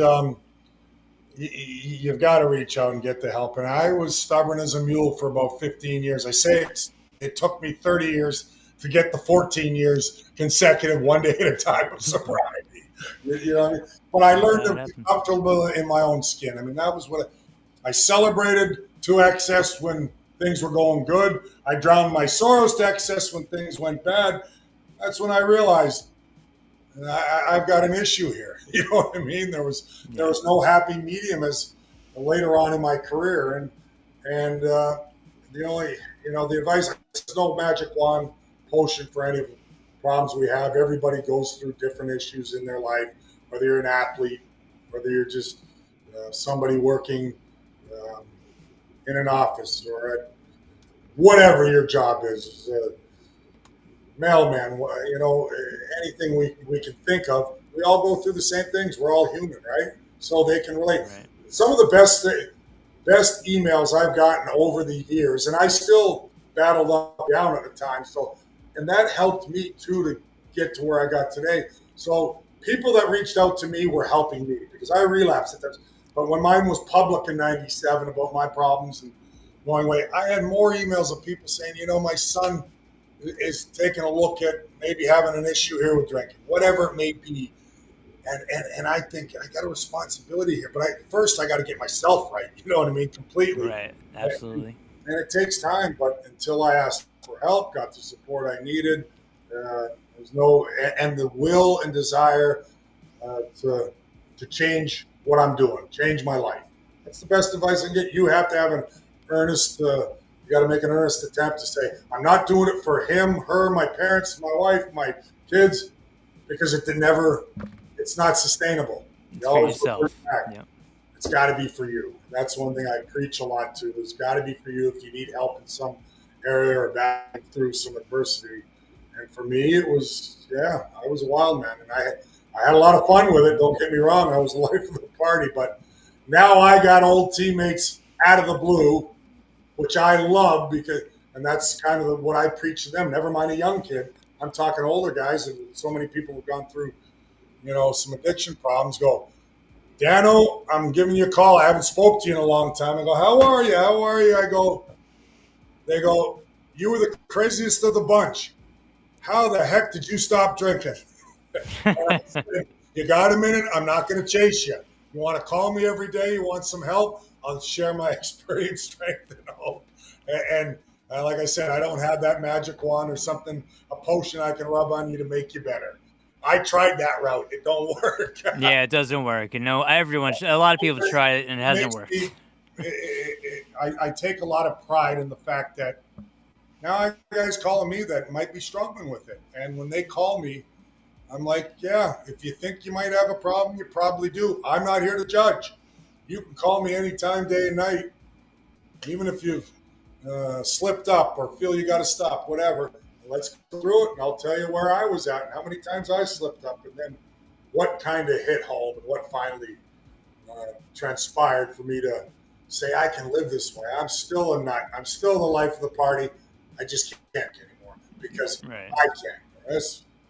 you've got to reach out and get the help. And I was stubborn as a mule for about 15 years. I say it took me 30 years to get the 14 years consecutive, one day at a time of sobriety. You know what I mean? But I learned to be comfortable in my own skin. I mean, that was what I celebrated to excess when things were going good. I drowned my sorrows to excess when things went bad. That's when I realized I've got an issue here. You know what I mean? There was no happy medium as later on in my career, and And the only, the advice, there's no magic wand potion for any of the problems we have. Everybody goes through different issues in their life, whether you're an athlete, whether you're just somebody working um, in an office or at whatever your job is, mailman, anything we can think of. We all go through the same things. We're all human, right? So they can relate. Right. Some of the best emails I've gotten over the years, and I still battled up down at the time. So, and that helped me too to get to where I got today. So, people that reached out to me were helping me because I relapsed at times. But when mine was public in '97 about my problems and going away, I had more emails of people saying, my son is taking a look at maybe having an issue here with drinking, whatever it may be. And I think I got a responsibility here, but first I got to get myself right. You know what I mean? Completely. Right. Absolutely. And it takes time, but until I asked for help, got the support I needed, there's no, and the will and desire to change what I'm doing, change my life. That's the best advice I can get. You have to have an earnest, you got to make an earnest attempt to say, I'm not doing it for him, her, my parents, my wife, my kids, because it's not sustainable. It's You for always look yourself. back. Yeah. It's got to be for you. That's one thing I preach a lot to. It's got to be for you if you need help in some area or back through some adversity. And for me, it was, I was a wild man, and I had a lot of fun with it. Don't get me wrong, I was the life of the party. But now I got old teammates out of the blue, which I love and that's kind of what I preach to them. Never mind a young kid. I'm talking older guys, and so many people have gone through, some addiction problems. Go, Dano, I'm giving you a call. I haven't spoke to you in a long time. I go, how are you? How are you? They go, you were the craziest of the bunch. How the heck did you stop drinking? Said, you got a minute? I'm not going to chase you. You want to call me every day? You want some help? I'll share my experience, strength, and hope. And like I said, I don't have that magic wand or something, a potion I can rub on you to make you better. I tried that route. It don't work. Yeah, it doesn't work. A lot of people try it and it hasn't Makes worked. I take a lot of pride in the fact that now I guys calling me that might be struggling with it. And when they call me, I'm like, yeah, if you think you might have a problem, you probably do. I'm not here to judge. You can call me anytime, day and night, even if you've slipped up or feel you got to stop, whatever. Let's go through it, and I'll tell you where I was at and how many times I slipped up, and then what kind of hit home and what finally transpired for me to say I can live this way. I'm still a nut. I'm still the life of the party. I just can't anymore because Right. I can't.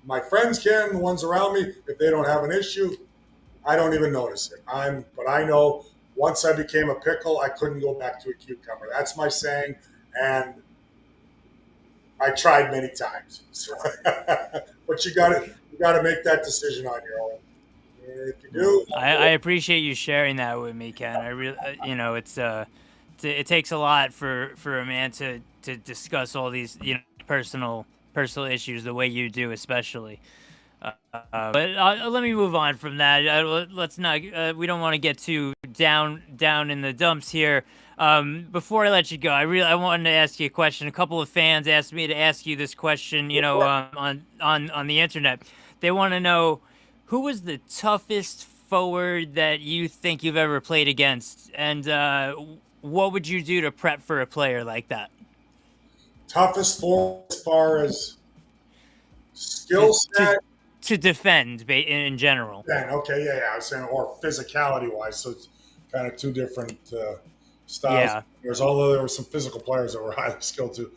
My friends can, the ones around me, if they don't have an issue, I don't even notice it. But I know once I became a pickle, I couldn't go back to a cucumber. That's my saying, and I tried many times. So, but you got to make that decision on your own. If you do, I appreciate you sharing that with me, Ken. I really, it takes a lot for a man to discuss all these personal issues the way you do, especially. But let me move on from that. Let's not. We don't want to get too down in the dumps here. Before I let you go, I wanted to ask you a question. A couple of fans asked me to ask you this question. On the internet, they want to know who was the toughest forward that you think you've ever played against, and what would you do to prep for a player like that? toughest for as far as To skill to set. to defend in general. Then okay, I was saying, or physicality wise, so it's kind of two different styles. Yeah. Although there were some physical players that were highly skilled too.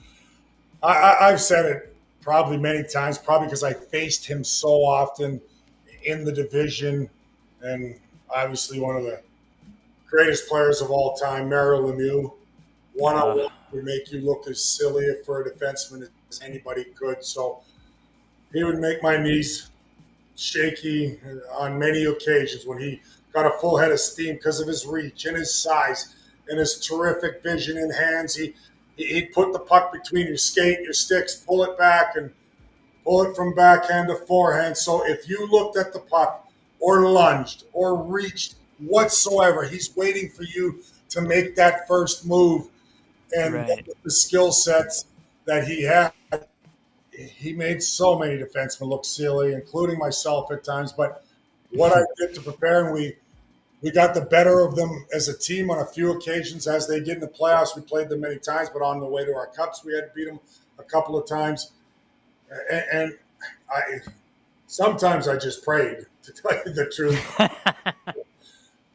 I've said it probably many times, probably because I faced him so often in the division, and obviously one of the greatest players of all time, Mario Lemieux. One on Uh, one would make you look as silly for a defenseman as anybody could. So he would make my knees shaky on many occasions when he got a full head of steam because of his reach and his size and his terrific vision and hands. He'd put the puck between your skate, your sticks, pull it back, and pull it from backhand to forehand. So if you looked at the puck or lunged or reached whatsoever, he's waiting for you to make that first move. And Right. the skill sets that he had, he made so many defensemen look silly, including myself at times. But what I did to prepare, and we got the better of them as a team on a few occasions. As they get in the playoffs, we played them many times, but on the way to our cups, we had to beat them a couple of times. And I sometimes I just prayed, to tell you the truth.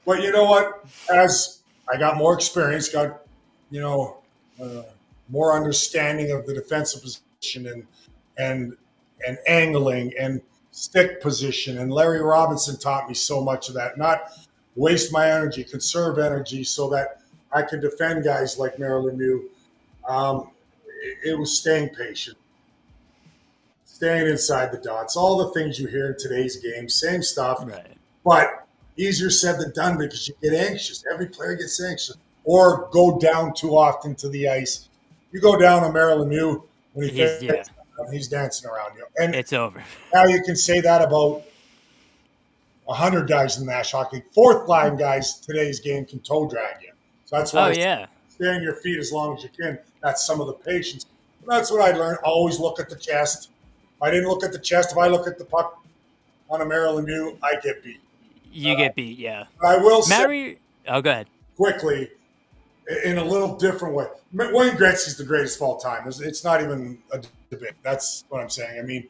But you know what? As I got more experience, got you know uh, more understanding of the defensive position and and angling and stick position, and Larry Robinson taught me so much of that. Not waste my energy, conserve energy, so that I could defend guys like Marilyn Mew. It was staying patient, staying inside the dots, all the things you hear in today's game, same stuff, Right. but easier said than done because you get anxious. Every player gets anxious or go down too often to the ice. You go down on Marilyn Mew when Yeah. he's dancing around you. And It's over. now you can say that about 100 guys in the National Hockey League. Fourth line guys today's game can toe drag you. So that's Oh why yeah. stay on your feet as long as you can. That's some of the patience. That's what I learned. Always look at the chest. If I didn't look at the chest, if I look at the puck on a Marilyn Mew, I get beat. You get beat. Yeah. I will say Oh, go ahead. quickly, in a little different way, Wayne Gretzky's the greatest of all time. It's not even a debate. That's what I'm saying. I mean,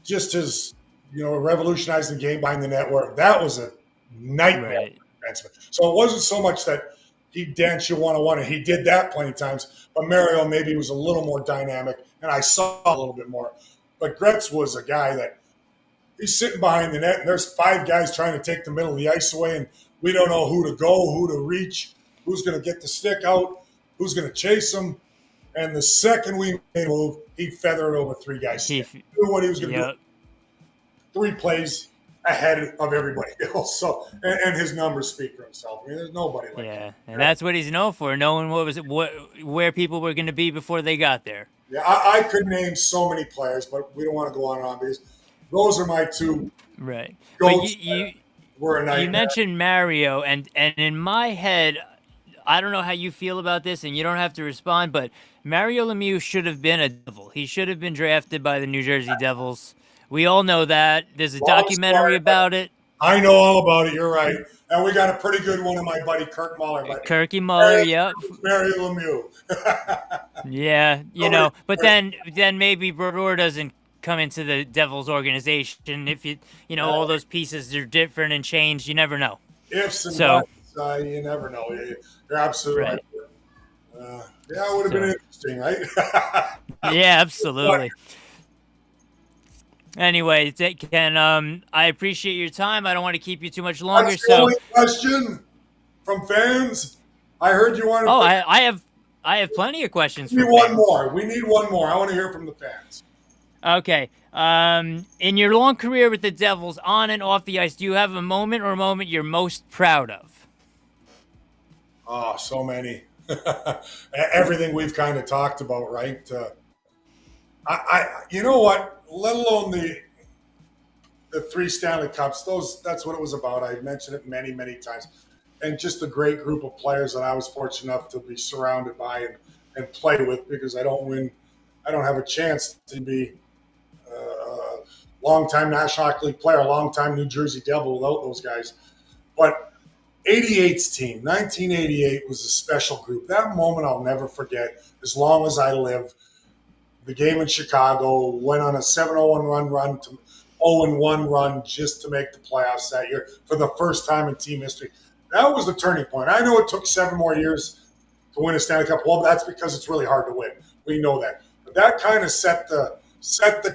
just as revolutionizing the game behind the net, where that was a nightmare. Right. So it wasn't so much that he danced you one-on-one, and he did that plenty of times. But Mario maybe was a little more dynamic, and I saw a little bit more. But Gretz was a guy that he's sitting behind the net, and there's five guys trying to take the middle of the ice away, and we don't know who to go, who to reach, who's going to get the stick out, who's going to chase him. And the second we made a move, he feathered over three guys. He knew what he was going to do. 3 plays ahead of everybody else. So, and his numbers speak for himself. I mean, there's nobody like him. And that's what he's known for, knowing where people were going to be before they got there. Yeah, I could name so many players, but we don't want to go on and on because those are my two. Right. But you you mentioned Mario, and in my head, I don't know how you feel about this, and you don't have to respond, but Mario Lemieux should have been a Devil. He should have been drafted by the New Jersey Devils. We all know that. There's a documentary about it. I know all about it. You're right. And we got a pretty good one of my buddy, Kirk Muller. Kirky Muller, yep. Mario Lemieux. Yeah, but then maybe Brodeur doesn't come into the Devils organization. If all those pieces are different and changed, you never know. Ifs and buts, you never know. You're absolutely right. Yeah, it would have been interesting, right? Yeah, absolutely. Anyway, Ken, I appreciate your time. I don't want to keep you too much longer. That's the only question from fans. I heard you wanted. Oh, I have plenty of questions. We need one more. We need one more. I want to hear from the fans. Okay. In your long career with the Devils, on and off the ice, do you have a moment you're most proud of? Oh, so many. Everything we've kind of talked about, right? You know what? Let alone the 3 Stanley Cups. That's what it was about. I mentioned it many, many times. And just a great group of players that I was fortunate enough to be surrounded by and play with, because I don't have a chance to be a long-time National Hockey League player, a long-time New Jersey Devil without those guys. But 88's team, 1988 was a special group. That moment I'll never forget as long as I live. The game in Chicago went on a 7-0-1 run to 0-1 run just to make the playoffs that year for the first time in team history. That was the turning point. I know it took 7 more years to win a Stanley Cup. Well, that's because it's really hard to win. We know that. But that kind of set the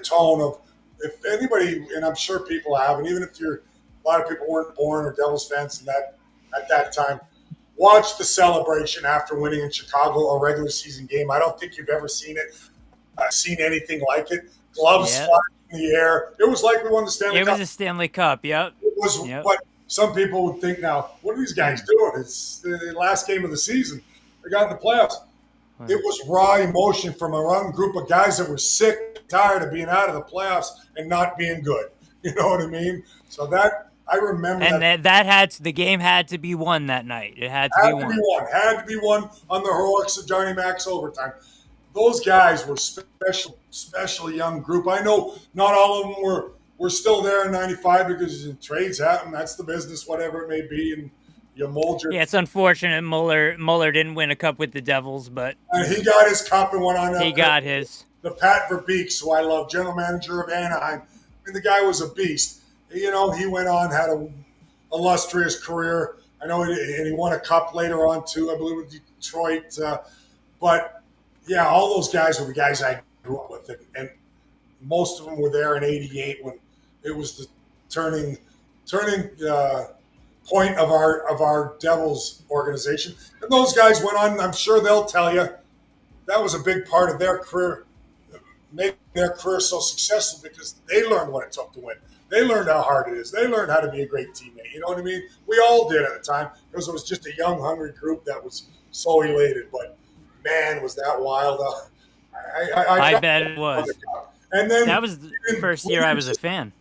tone of, if anybody, and I'm sure people have, and even if a lot of people weren't born or Devils fans at that time, watch the celebration after winning in Chicago a regular season game. I don't think you've ever seen it. Seen anything like it. Gloves flying in the air. It was like we won the Stanley Cup. It was a Stanley Cup, yep. It was what some people would think now, what are these guys doing? It's the last game of the season. They got in the playoffs. It was raw emotion from a young group of guys that were sick, tired of being out of the playoffs and not being good. You know what I mean? So that I remember And that that the game had to be won that night. It had to be had to be won. won. Had to be won on the heroics of Johnny Mac's overtime. Those guys were special young group. I know not all of them were still there in '95 because trades happen. That's the business, whatever it may be, and you mold your. Yeah, it's unfortunate Mueller didn't win a cup with the Devils, but And he got his cup and went on he up there. got his. The Pat Verbeeks, who I love, general manager of Anaheim. I mean, the guy was a beast. You know, he went on, had a illustrious career. I know, and he won a cup later on too, I believe, with Detroit. But yeah, all those guys were the guys I grew up with, and most of them were there in '88 when it was the turning point of our Devils organization. And those guys went on. I'm sure they'll tell you that was a big part of their career, making their career so successful because they learned what it took to win. They learned how hard it is. They learned how to be a great teammate. You know what I mean? We all did at the time because it was just a young, hungry group that was so elated. But man, was that wild! I bet it was. And then that was the first year I was a fan.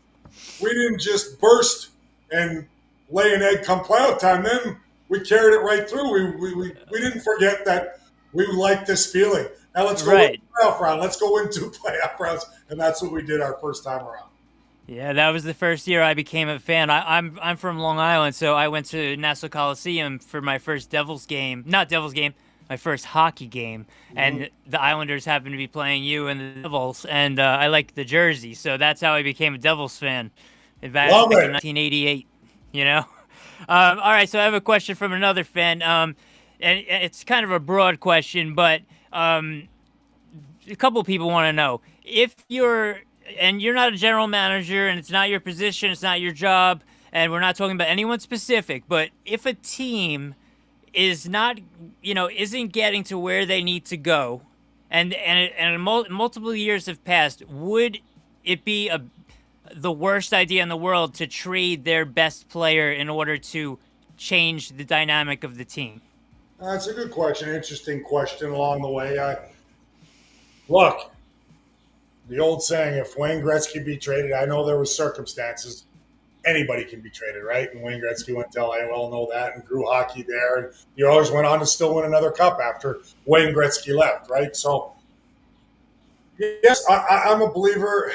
We didn't just burst and lay an egg come playoff time. Then we carried it right through. We didn't forget that we liked this feeling. Now let's go win the playoff round. Let's go win 2 playoff rounds, and that's what we did our first time around. Yeah, that was the first year I became a fan. I'm from Long Island, so I went to Nassau Coliseum for my first Devils game. Not Devils game, my first hockey game. Mm-hmm. And the Islanders happened to be playing you and the Devils, and I liked the jersey. So that's how I became a Devils fan back in 1988, you know? All right, so I have a question from another fan. And it's kind of a broad question, but a couple people want to know. If you're not a general manager, and it's not your position, it's not your job, and we're not talking about anyone specific, but if a team is not, isn't getting to where they need to go, and multiple years have passed, would it be the worst idea in the world to trade their best player in order to change the dynamic of the team? That's a good question. Interesting question along the way. Look, the old saying, if Wayne Gretzky be traded, I know there were circumstances. Anybody can be traded, right? And Wayne Gretzky went to LA, we all know that, and grew hockey there. And he always went on to still win another cup after Wayne Gretzky left, right? So, yes, I'm a believer.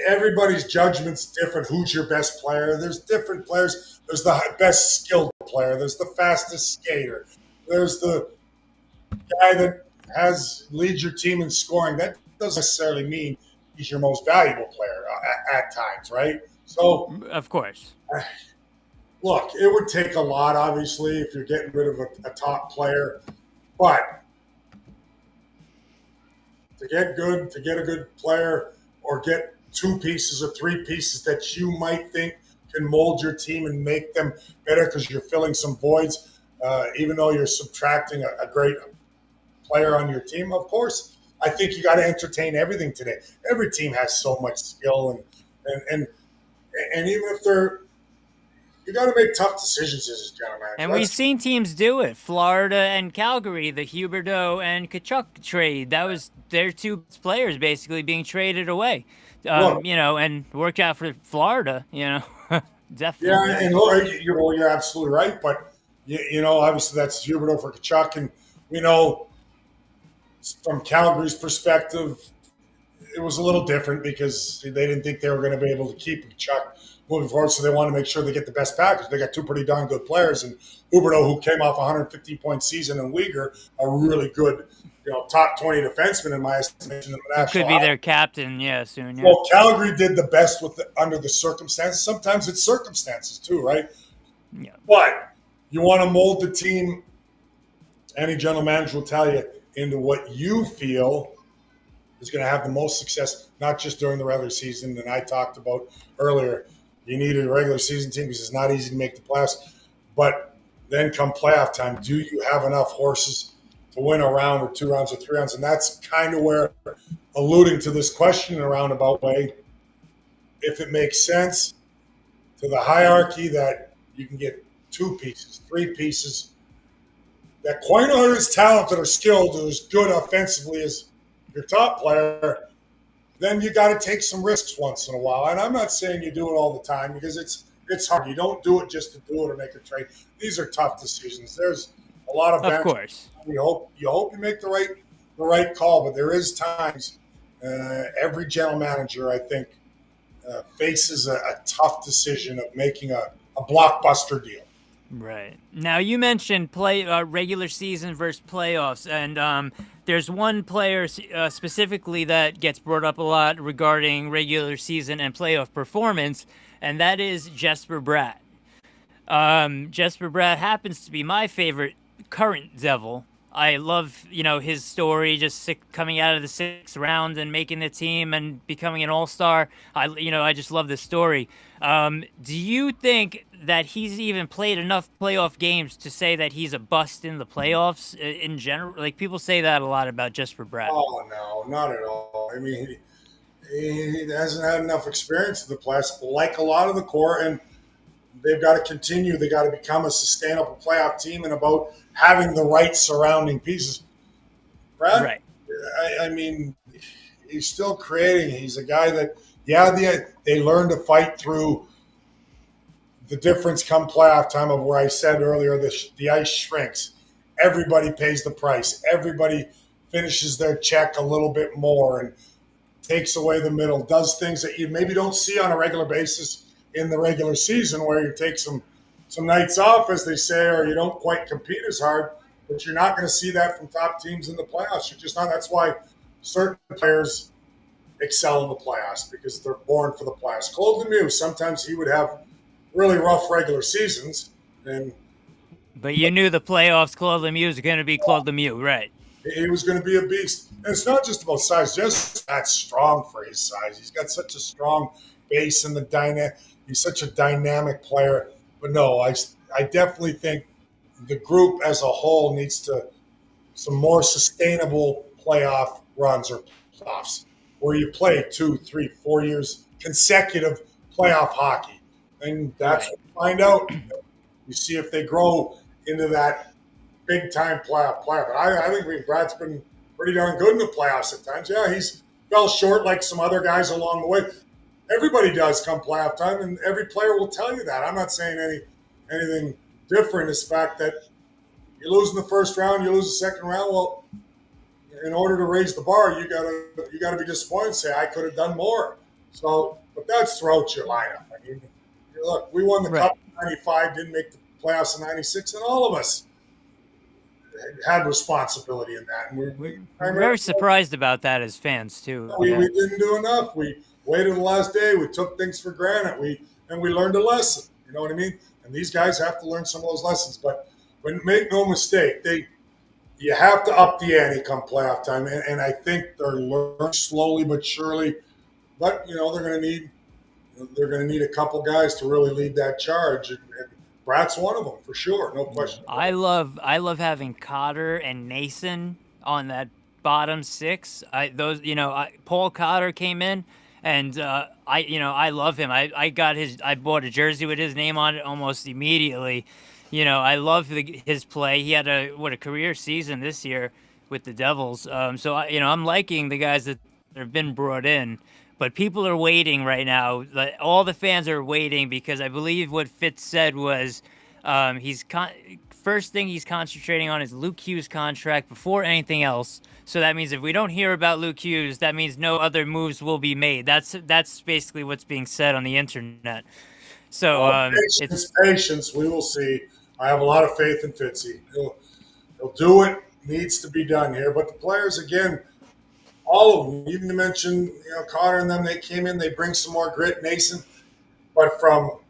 Everybody's judgment's different. Who's your best player? There's different players. There's the best skilled player. There's the fastest skater. There's the guy that leads your team in scoring. That doesn't necessarily mean he's your most valuable player at times, right? So, of course, look, it would take a lot, obviously, if you're getting rid of a top player, but to get a good player, or get 2 pieces or 3 pieces that you might think can mold your team and make them better because you're filling some voids, even though you're subtracting a great player on your team, of course, I think you got to entertain everything today. Every team has so much skill, and even if you got to make tough decisions as a general manager. And we've seen teams do it. Florida and Calgary, the Huberdeau and Tkachuk trade. That was their 2 players basically being traded away. And worked out for Florida. Definitely. Yeah, and look, you're absolutely right, but obviously that's Huberdeau for Tkachuk, and we know. From Calgary's perspective, it was a little different because they didn't think they were going to be able to keep Chuck moving forward, so they wanted to make sure they get the best package. They got 2 pretty darn good players, and Huberdeau, who came off a 115-point season, and Uyghur, a really good, top 20 defenseman in my estimation. In the National could be their captain, soon. Yeah. Well, Calgary did the best under the circumstances. Sometimes it's circumstances too, right? Yeah. But you want to mold the team. Any general manager will tell you, into what you feel is going to have the most success, not just during the regular season. And I talked about earlier, you need a regular season team because it's not easy to make the playoffs. But then come playoff time, do you have enough horses to win a round or 2 rounds or 3 rounds? And that's kind of where, alluding to this question in a roundabout way, if it makes sense to the hierarchy that you can get 2 pieces, 3 pieces, that quite aren't as talented or skilled or as good offensively as your top player, then you got to take some risks once in a while. And I'm not saying you do it all the time because it's hard. You don't do it just to do it or make a trade. These are tough decisions. There's a lot of Of bench. course. You hope you make the right call, but there is times every general manager I think faces a tough decision of making a blockbuster deal. Right. Now you mentioned regular season versus playoffs, and there's one player specifically that gets brought up a lot regarding regular season and playoff performance, and that is Jesper Bratt. Jesper Bratt happens to be my favorite current Devil. I love, his story, just coming out of the sixth round and making the team and becoming an all-star. I just love this story. Do you think that he's even played enough playoff games to say that he's a bust in the playoffs in general? Like, people say that a lot about Jesper Bratt. Oh no, not at all. I mean, he hasn't had enough experience in the playoffs, like a lot of the core, and they've got to continue. They got to become a sustainable playoff team and about having the right surrounding pieces. Brad, Right. I mean, he's still creating. He's a guy that, they learn to fight through the difference come playoff time of where I said earlier, the ice shrinks. Everybody pays the price. Everybody finishes their check a little bit more and takes away the middle, does things that you maybe don't see on a regular basis in the regular season, where you take some nights off, as they say, or you don't quite compete as hard. But you're not going to see that from top teams in the playoffs. You're just not. That's why certain players excel in the playoffs, because they're born for the playoffs. Claude Lemieux, sometimes he would have really rough regular seasons, and But you knew the playoffs, Claude Lemieux was going to be Claude Lemieux, right? he was going to be a beast. And it's not just about size, just that strong for his size. He's got such a strong base in the dynamic. He's such a dynamic player. But no, I definitely think the group as a whole needs to some more sustainable playoff runs or playoffs where you play 2, 3, 4 years consecutive playoff hockey. And that's Right. what you find out. You see if they grow into that big time playoff player. But I think Brad's been pretty darn good in the playoffs at times. Yeah, he's fell short like some other guys along the way. Everybody does come playoff time, and every player will tell you that. I'm not saying anything different. Is the fact that you lose in the first round, you lose the second round. Well, in order to raise the bar, you gotta be disappointed and say I could have done more. So, but that's throughout your lineup. I mean, look, we won the Right. cup in '95, didn't make the playoffs in '96, and all of us had responsibility in that. And We're very surprised about that as fans, too. we Yeah. didn't do enough. We waited the last day. We took things for granted. We learned a lesson. You know what I mean? And these guys have to learn some of those lessons. But make no mistake, you have to up the ante come playoff time. And I think they're learning slowly but surely. But they're going to need a couple guys to really lead that charge. And Brad's one of them for sure, no question. I love having Cotter and Nason on that bottom six. Paul Cotter came in, and I love him. I bought a jersey with his name on it almost immediately. I love his play. He had a career season this year with the Devils. So I'm liking the guys that have been brought in. But people are waiting right now. All the fans are waiting because I believe what Fitz said was first thing he's concentrating on is Luke Hughes' contract before anything else. So that means if we don't hear about Luke Hughes, that means no other moves will be made. That's basically what's being said on the internet. So Patience. We will see. I have a lot of faith in Fitzy. He'll do what needs to be done here. But the players, again, all of them, even to mention, Cotter and them, they came in, they bring some more grit, Nason. But from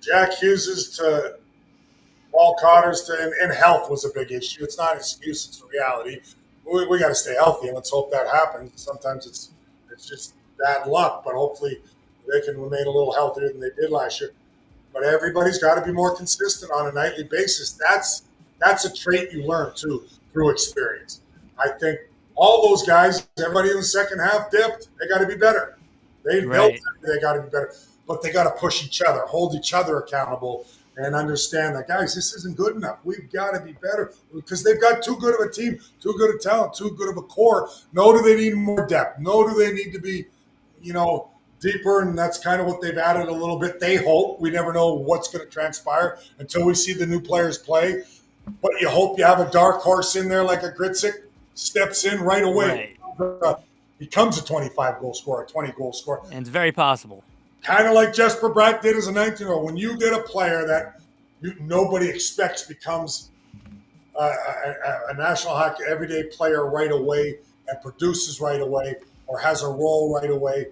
Jack Hughes's to Paul Cotter's and health was a big issue. It's not an excuse, it's a reality. We got to stay healthy, and let's hope that happens. Sometimes it's just bad luck, but hopefully they can remain a little healthier than they did last year. But everybody's got to be more consistent on a nightly basis. That's a trait you learn too through experience. I think all those guys, everybody in the second half dipped. They got to be better. They got to be better, but they got to push each other, hold each other accountable, and understand that, guys, this isn't good enough. We've got to be better because they've got too good of a team, too good of talent, too good of a core. No, do they need more depth? No, do they need to be, deeper? And that's kind of what they've added a little bit. They hope. We never know what's going to transpire until we see the new players play. But you hope you have a dark horse in there like a Gritzik steps in right away. Right. Becomes a 25 goal scorer, a 20 goal scorer. And it's very possible. Kind of like Jesper Bratt did as a 19-year-old. When you get a player that nobody expects becomes a National Hockey everyday player right away and produces right away or has a role right away,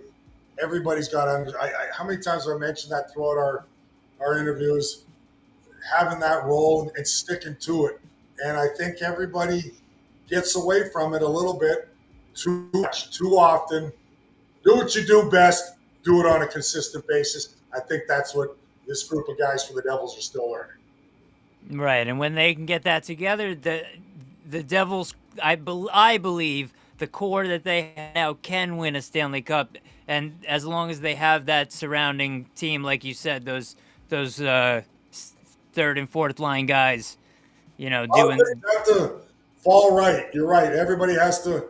everybody's got to how many times have I mentioned that throughout our interviews? Having that role and sticking to it. And I think everybody gets away from it a little bit too much, too often. Do what you do best. Do it on a consistent basis. I think that's what this group of guys for the Devils are still learning. Right, and when they can get that together, the Devils, I believe, the core that they have now can win a Stanley Cup, and as long as they have that surrounding team, like you said, those third and fourth line guys, doing. They have to fall right. You're right. Everybody has to,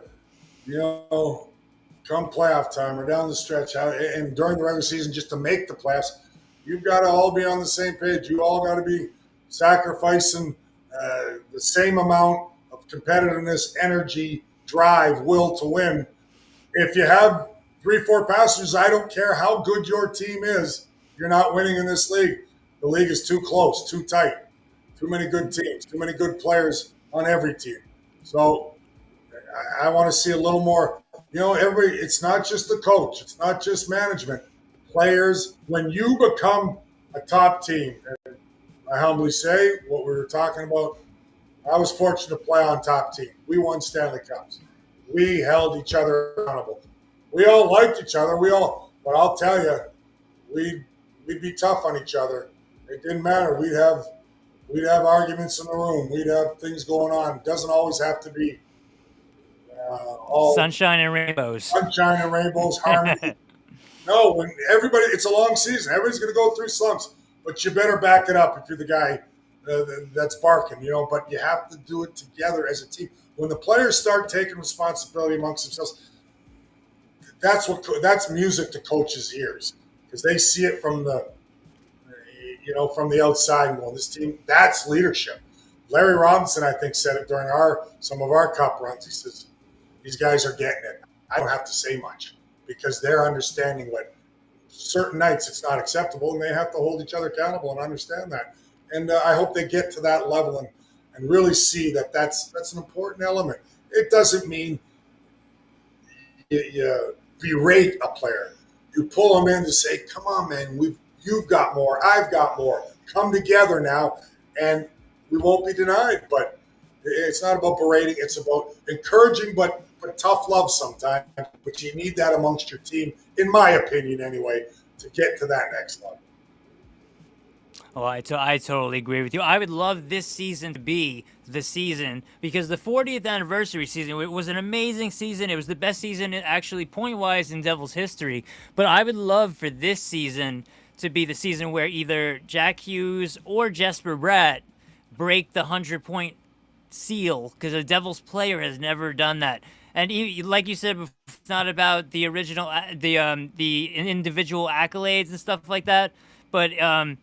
come playoff time or down the stretch, and during the regular season, just to make the playoffs, you've got to all be on the same page. You all got to be sacrificing the same amount of competitiveness, energy, drive, will to win. If you have 3-4 passengers, I don't care how good your team is, you're not winning in this league. The league is too close, too tight, too many good teams, too many good players on every team. So I want to see a little more. It's not just the coach, it's not just management. Players, when you become a top team, and I humbly say what we were talking about, I was fortunate to play on top team. We won Stanley Cups. We held each other accountable. We all liked each other. But I'll tell you, we'd be tough on each other. It didn't matter. We'd have arguments in the room. We'd have things going on. It doesn't always have to be all sunshine and rainbows. Sunshine and rainbows, harmony. No, when it's a long season. Everybody's going to go through slumps, but you better back it up if you're the guy that's barking, But you have to do it together as a team. When the players start taking responsibility amongst themselves, that's music to coaches' ears because they see it from the outside and going, this team, that's leadership. Larry Robinson, I think, said it during some of our cup runs. He says, these guys are getting it. I don't have to say much because they're understanding what certain nights it's not acceptable, and they have to hold each other accountable and understand that. And I hope they get to that level and really see that that's an important element. It doesn't mean you berate a player. You pull them in to say, come on, man, you've got more, I've got more. Come together now, and we won't be denied. But it's not about berating. It's about encouraging, but tough love sometimes. But you need that amongst your team, in my opinion anyway, to get to that next level. Oh, I totally agree with you. I would love this season to be the season because the 40th anniversary season, it was an amazing season. It was the best season, actually, point-wise in Devils history. But I would love for this season to be the season where either Jack Hughes or Jesper Bratt break the 100-point seal because a Devils player has never done that. And like you said, it's not about the original, the individual accolades and stuff like that. But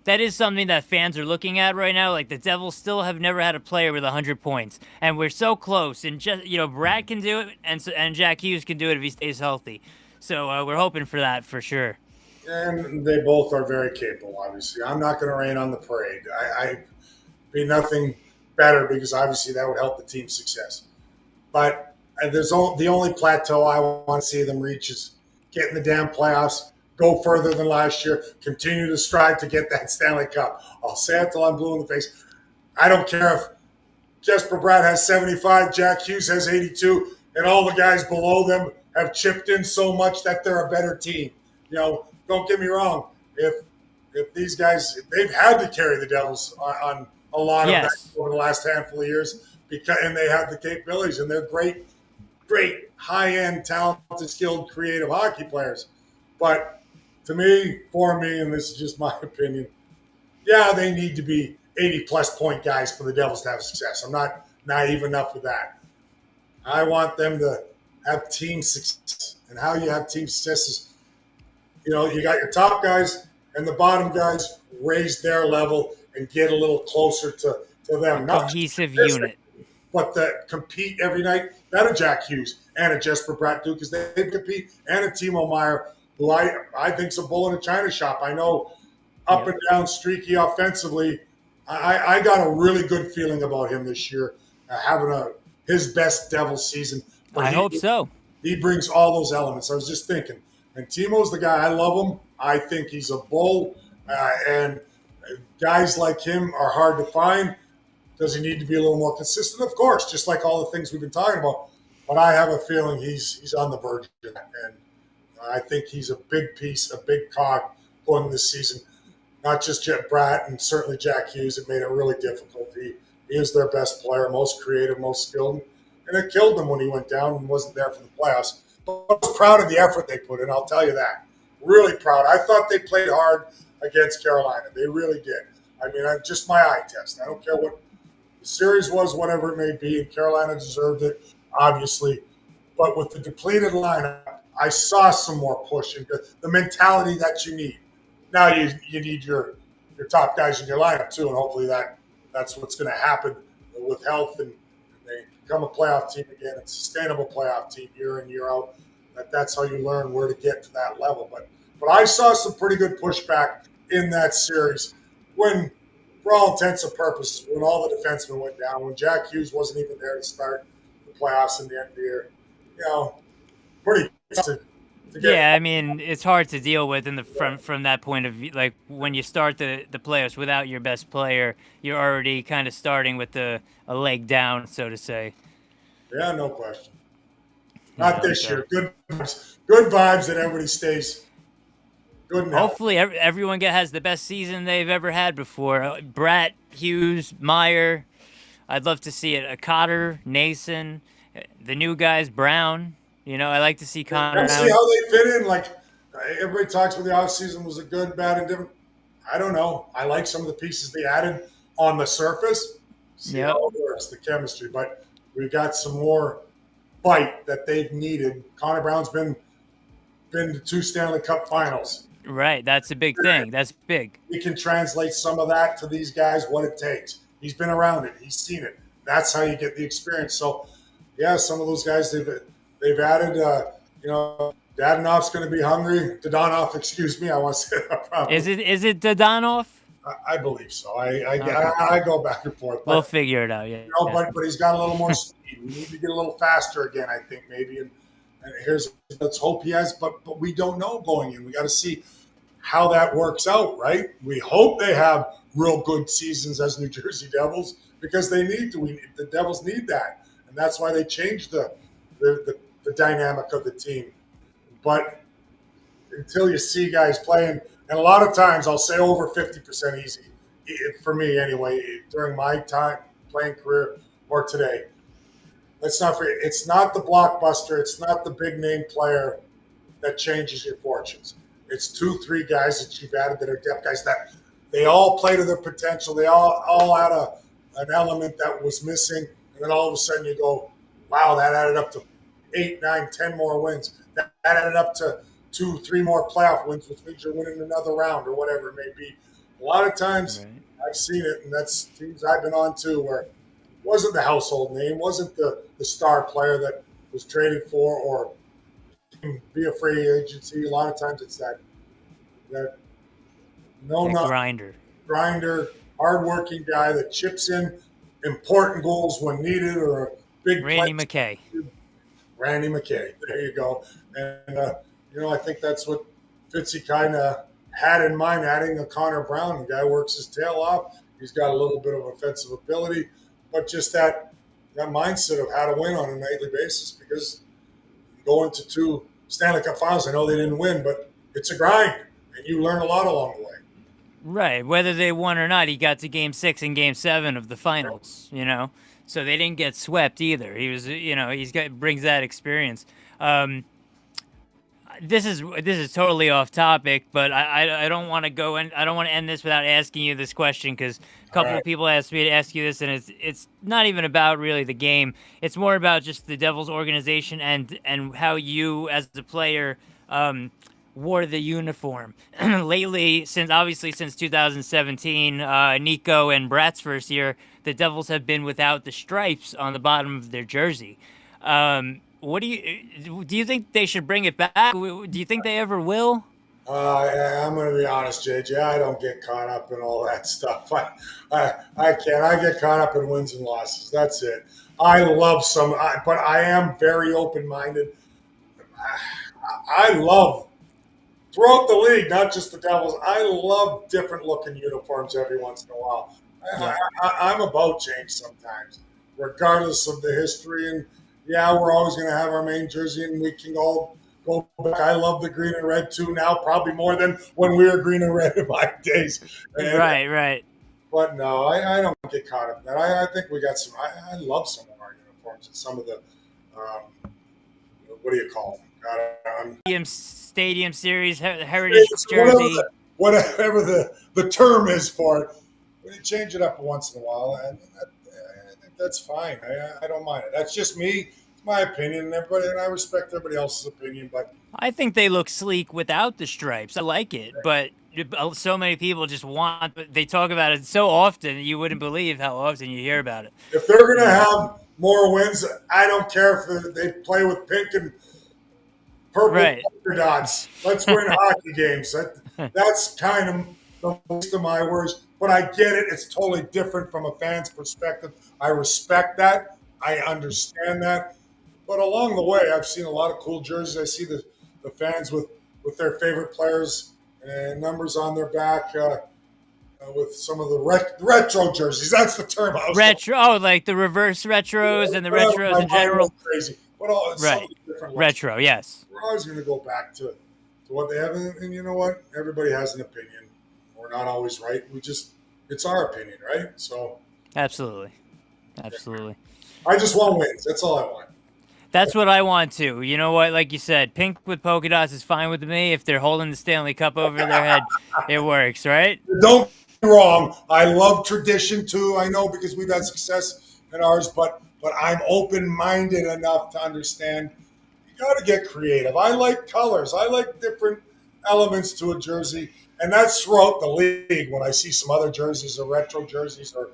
that is something that fans are looking at right now. Like the Devils still have never had a player with 100 points, and we're so close. And Brad can do it, and Jack Hughes can do it if he stays healthy. So we're hoping for that for sure. And they both are very capable. Obviously, I'm not going to rain on the parade. I'd be nothing better because obviously that would help the team's success. But the only plateau I want to see them reach is getting the damn playoffs. Go further than last year, continue to strive to get that Stanley Cup. I'll say it till I'm blue in the face. I don't care if Jesper Bratt has 75, Jack Hughes has 82, and all the guys below them have chipped in so much that they're a better team. Don't get me wrong. If these guys, they've had to carry the Devils on a lot of that over the last handful of years and they have the capabilities, and they're great, high-end, talented, skilled, creative hockey players. But for me, and this is just my opinion, Yeah, they need to be 80-plus point guys for the Devils to have success. I'm not naive enough with that. I want them to have team success. And how you have team success is, you got your top guys and the bottom guys raise their level and get a little closer to A them. Not cohesive just unit. but that compete every night. That a Jack Hughes and a Jesper Bratt because they compete, and a Timo Meyer, who I think's a bull in a china shop. I know up Yep. and down, streaky offensively. I got a really good feeling about him this year, having his best Devils season. But I hope so. he brings all those elements. I was just thinking, and Timo's the guy. I love him. I think he's a bull, and guys like him are hard to find. Does he need to be a little more consistent? Of course, just like all the things we've been talking about. But I have a feeling he's on the verge of that, and I think he's a big piece, a big cog going this season. Not just Jet Bratt and certainly Jack Hughes. It made it really difficult. He is their best player, most creative, most skilled, and it killed him when he went down and wasn't there for the playoffs. But I was proud of the effort they put in. I'll tell you that. Really proud. I thought they played hard against Carolina. They really did. I mean, just my eye test. I don't care what the series was, whatever it may be, and Carolina deserved it, obviously. But with the depleted lineup, I saw some more push and the mentality that you need. Now you need your top guys in your lineup too, and hopefully that's what's going to happen with health and they become a playoff team again, a sustainable playoff team year in year out. That's how you learn where to get to that level. But I saw some pretty good pushback in that series when, for all intents and purposes, when all the defensemen went down, when Jack Hughes wasn't even there to start the playoffs in the end of the year, pretty tough to get. Yeah, I mean, it's hard to deal with in the from that point of view. Like when you start the playoffs without your best player, you're already kind of starting with a leg down, so to say. Yeah, no question. Not this So year. Good vibes that everybody stays good and healthy. hopefully everyone has the best season they've ever had before. Bratt, Hughes, Meyer. I'd love to see it. Cotter, Nason, the new guys, Brown. I like to see Connor. See how they fit in. Like everybody talks about the offseason was it good, bad, and different. I don't know. I like some of the pieces they added on the surface. See how it works, the chemistry. But we've got some more bite that they've needed. Connor Brown's been to 2 Stanley Cup finals. Right, that's a big thing. That's big. He can translate some of that to these guys, what it takes. He's been around it. He's seen it. That's how you get the experience. So, yeah, some of those guys they've added. Dadonoff's going to be hungry. Dadonov, excuse me. I want to say that probably. Is it Dadonov? I believe so. I go back and forth. We'll figure it out. Yeah. But he's got a little more speed. We need to get a little faster again. I think maybe. And let's hope he has. But we don't know going in. We got to see how that works out, right? We hope they have real good seasons as New Jersey Devils because they need to. The Devils need that, and that's why they changed the dynamic of the team. But until you see guys playing, and a lot of times I'll say over 50% easy, for me anyway, during my time playing career or today. Let's not forget, it's not the blockbuster, it's not the big name player that changes your fortunes. It's 2-3 guys that you've added that are depth guys that they all play to their potential. They all had an element that was missing, and then all of a sudden you go, wow, that added up to 8, 9, 10 more wins. That added up to 2-3 more playoff wins, which means you're winning another round or whatever it may be. A lot of times I've seen it, and that's teams I've been on too, where it wasn't the household name, wasn't the star player that was traded for or be a free agency. A lot of times it's that grinder, hardworking guy that chips in important goals when needed or a big Randy McKay. Randy McKay. There you go. And, I think that's what Fitzy kind of had in mind, adding a Connor Brown. The guy works his tail off. He's got a little bit of offensive ability, but just that mindset of how to win on a nightly basis because going to 2 Stanley Cup finals, I know they didn't win, but it's a grind, and you learn a lot along the way. Right. Whether they won or not, he got to Game 6 and Game 7 of the finals, So they didn't get swept either. He was, brings that experience. this is totally off topic, but I don't want to go and I don't want to end this without asking you this question because a All couple right. of people asked me to ask you this, and it's not even about really the game. It's more about just the Devils organization and how you as a player um, wore the uniform lately. Since 2017, Nico and Brat's first year, the Devils have been without the stripes on the bottom of their jersey. What do you think they should bring it back? Do you think they ever will? I'm going to be honest, JJ. I don't get caught up in all that stuff. I can't. I get caught up in wins and losses. That's it. I love but I am very open minded. I love throughout the league, not just the Devils. I love different looking uniforms every once in a while. Yeah. I'm about change sometimes, regardless of the history. And yeah, we're always going to have our main jersey, and we can all go back. I love the green and red too now, probably more than when we were green and red in my days. And, Right, right. but no, I don't get caught up in that. I think we got some. I love some of our uniforms and some of the what do you call them? Stadium series heritage Whatever jersey. whatever the term is for it. We change it up once in a while, and I think that's fine. I don't mind it. That's just me. It's my opinion, and I respect everybody else's opinion. But I think they look sleek without the stripes. I like it, but so many people just want. They talk about it so often you wouldn't believe how often you hear about it. if they're going You to know. have more wins, I don't care if they play with pink and purple Right. polka dots. Let's win hockey games. That's kind of the least of my worries. But I get it. It's totally different from a fan's perspective. I respect that. I understand that. But along the way, I've seen a lot of cool jerseys. I see the fans with their favorite players and numbers on their back with some of the retro jerseys. That's the term I was looking Retro, oh, like the reverse retros and the for. retros My in mind general. went crazy. But some of Right. the different looks. Retro, yes. We're always going to go back to what they have. And you know what? Everybody has an opinion. We're not always right. It's our opinion, right? So Absolutely. Absolutely. I just want wins. That's all I want. That's what I want too. You know what? Like you said, pink with polka dots is fine with me. If they're holding the Stanley Cup over their head, it works, right? Don't get me wrong. I love tradition too. I know because we've had success in ours, but I'm open minded enough to understand you got to get creative. I like colors. I like different elements to a jersey, and that's throughout the league. When I see some other jerseys or retro jerseys or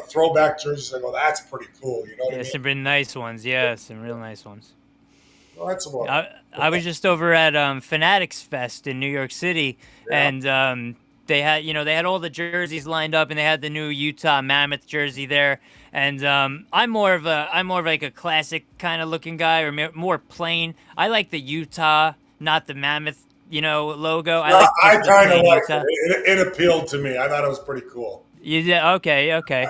throwback jerseys, I go, "That's pretty cool." You know what I Yeah, mean? some really nice ones. Yeah, some real nice ones. Well, that's about I was just over at Fanatics Fest in New York City, yeah. and they had all the jerseys lined up, and they had the new Utah Mammoth jersey there. And I'm more of like a classic kind of looking guy, or more plain. I like the Utah, not the Mammoth, logo. I like I just the kind of plain like Utah. it. It appealed to me. I thought it was pretty cool. You did okay, okay,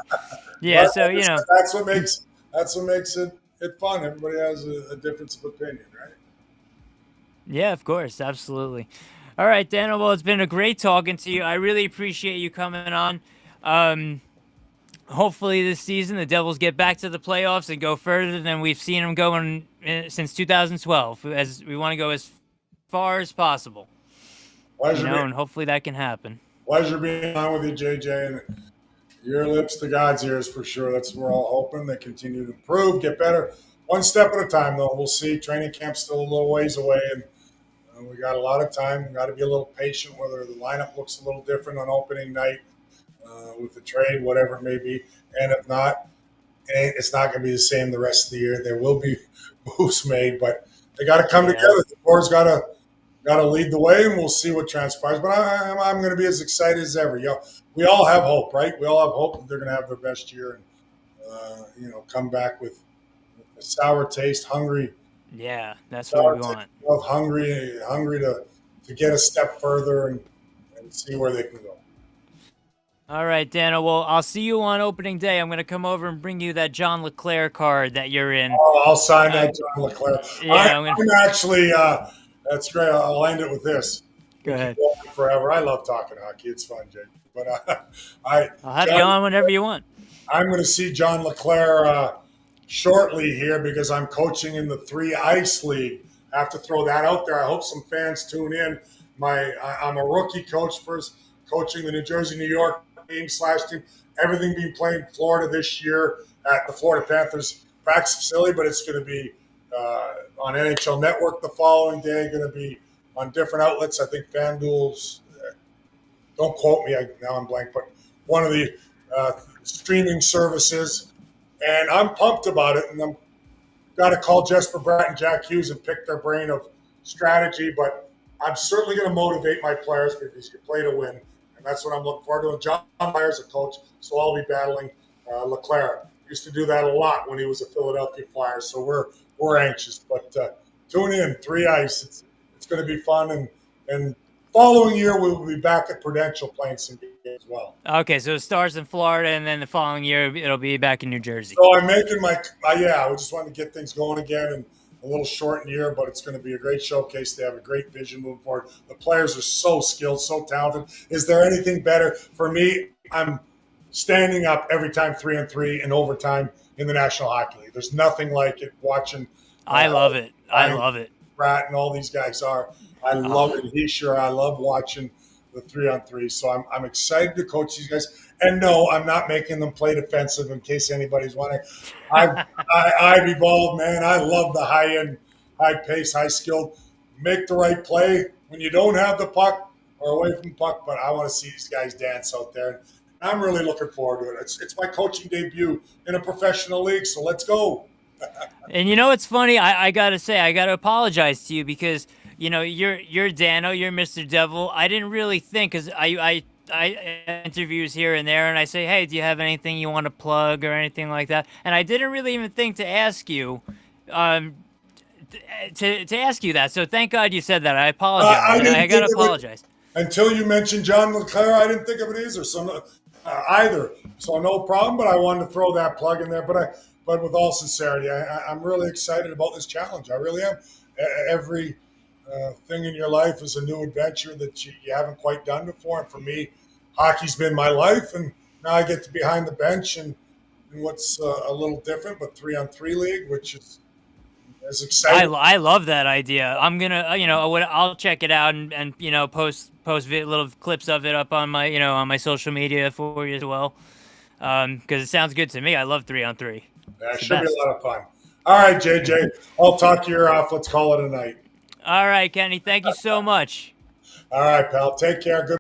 yeah. But So that's what makes it fun. Everybody has a difference of opinion, right? yeah, of course, absolutely. All right, Daniel. Well, it's been a great talking to you. I really appreciate you coming on. Um, Hopefully this season the Devils get back to the playoffs and go further than we've seen them going since 2012. As we want to go as far as possible, Pleasure being and hopefully that can happen. pleasure being on with you, JJ, and your lips to God's ears for sure. That's what we're all hoping. They continue to improve, get better, one step at a time. Though we'll see. Training camp's still a little ways away, and we got a lot of time. We got to be a little patient. Whether the lineup looks a little different on opening night with the trade, whatever it may be, and if not, it's not going to be the same the rest of the year. There will be moves made, but they got to come Yeah. together. The board's got to lead the way, and we'll see what transpires. But I'm going to be as excited as ever. We all have hope, right? We all have hope that they're going to have their best year and come back with a sour taste, hungry, Yeah, that's what we want. hungry to get a step further and see where they can go. All right, Daniel. Well, I'll see you on opening day. I'm going to come over and bring you that John LeClaire card that you're in. I'll sign that, John Leclerc. Yeah, I'm actually. That's great. I'll end it with this. Go ahead. Forever. I love talking hockey. It's fun, Jake. But I'll have you on whenever you want. I'm going to see John LeClaire shortly here because I'm coaching in the 3 Ice League I have to throw that out there. I hope some fans tune in. I'm a rookie coach first, coaching the New Jersey, New York team. Everything being played in Florida this year at the Florida Panthers practice facility, but it's going to be on NHL Network the following day. Going to be on different outlets. I think FanDuel's. Don't quote me. Now I'm blank, but one of the streaming services, and I'm pumped about it. And I'm got to call Jesper Bratt and Jack Hughes and pick their brain of strategy. But I'm certainly going to motivate my players because you play to win, and that's what I'm looking forward to. And John Myers, a coach, so I'll be battling Leclerc. Used to do that a lot when he was a Philadelphia Flyer, so we're anxious. But tune in, 3 Ice. It's going to be fun, and following year we will be back at Prudential playing some games as well. Okay, so it starts in Florida, and then the following year it'll be back in New Jersey. So I'm making I just want to get things going again, and a little shortened year, but it's going to be a great showcase. They have a great vision moving forward. The players are so skilled, so talented. Is there anything better? For me, I'm standing up every time 3-on-3 in overtime in the National Hockey League. There's nothing like it watching. I love it. I love it. Pratt and all these guys are. I love it. I love watching the 3-on-3. So I'm excited to coach these guys. And no, I'm not making them play defensive in case anybody's wondering. I've evolved, man. I love the high end, high pace, high skilled. Make the right play when you don't have the puck or away from the puck. But I want to see these guys dance out there. And I'm really looking forward to it. It's my coaching debut in a professional league. So let's go. And you know, it's funny. I got to say, I got to apologize to you because – you're Dano, you're Mr. Devil. I didn't really think, because I interviews here and there, and I say, hey, do you have anything you want to plug or anything like that? And I didn't really even think to ask you, to ask you that. So thank God you said that. I apologize. I got to apologize. Until you mentioned John Leclerc, I didn't think of it either. So no problem. But I wanted to throw that plug in there. But with all sincerity, I'm really excited about this challenge. I really am. Every thing in your life is a new adventure that you haven't quite done before. And for me, hockey's been my life, and now I get to behind the bench and what's a little different, but 3-on-3 league, which is exciting. I love that idea. I'm gonna, I'll check it out and post little clips of it up on my, on my social media for you as well, because it sounds good to me. I love 3-on-3. Yeah, it should be a lot of fun. All right, JJ, I'll talk your ear off. Let's call it a night. All right, Kenny. Thank you so much. All right, pal. Take care. Good.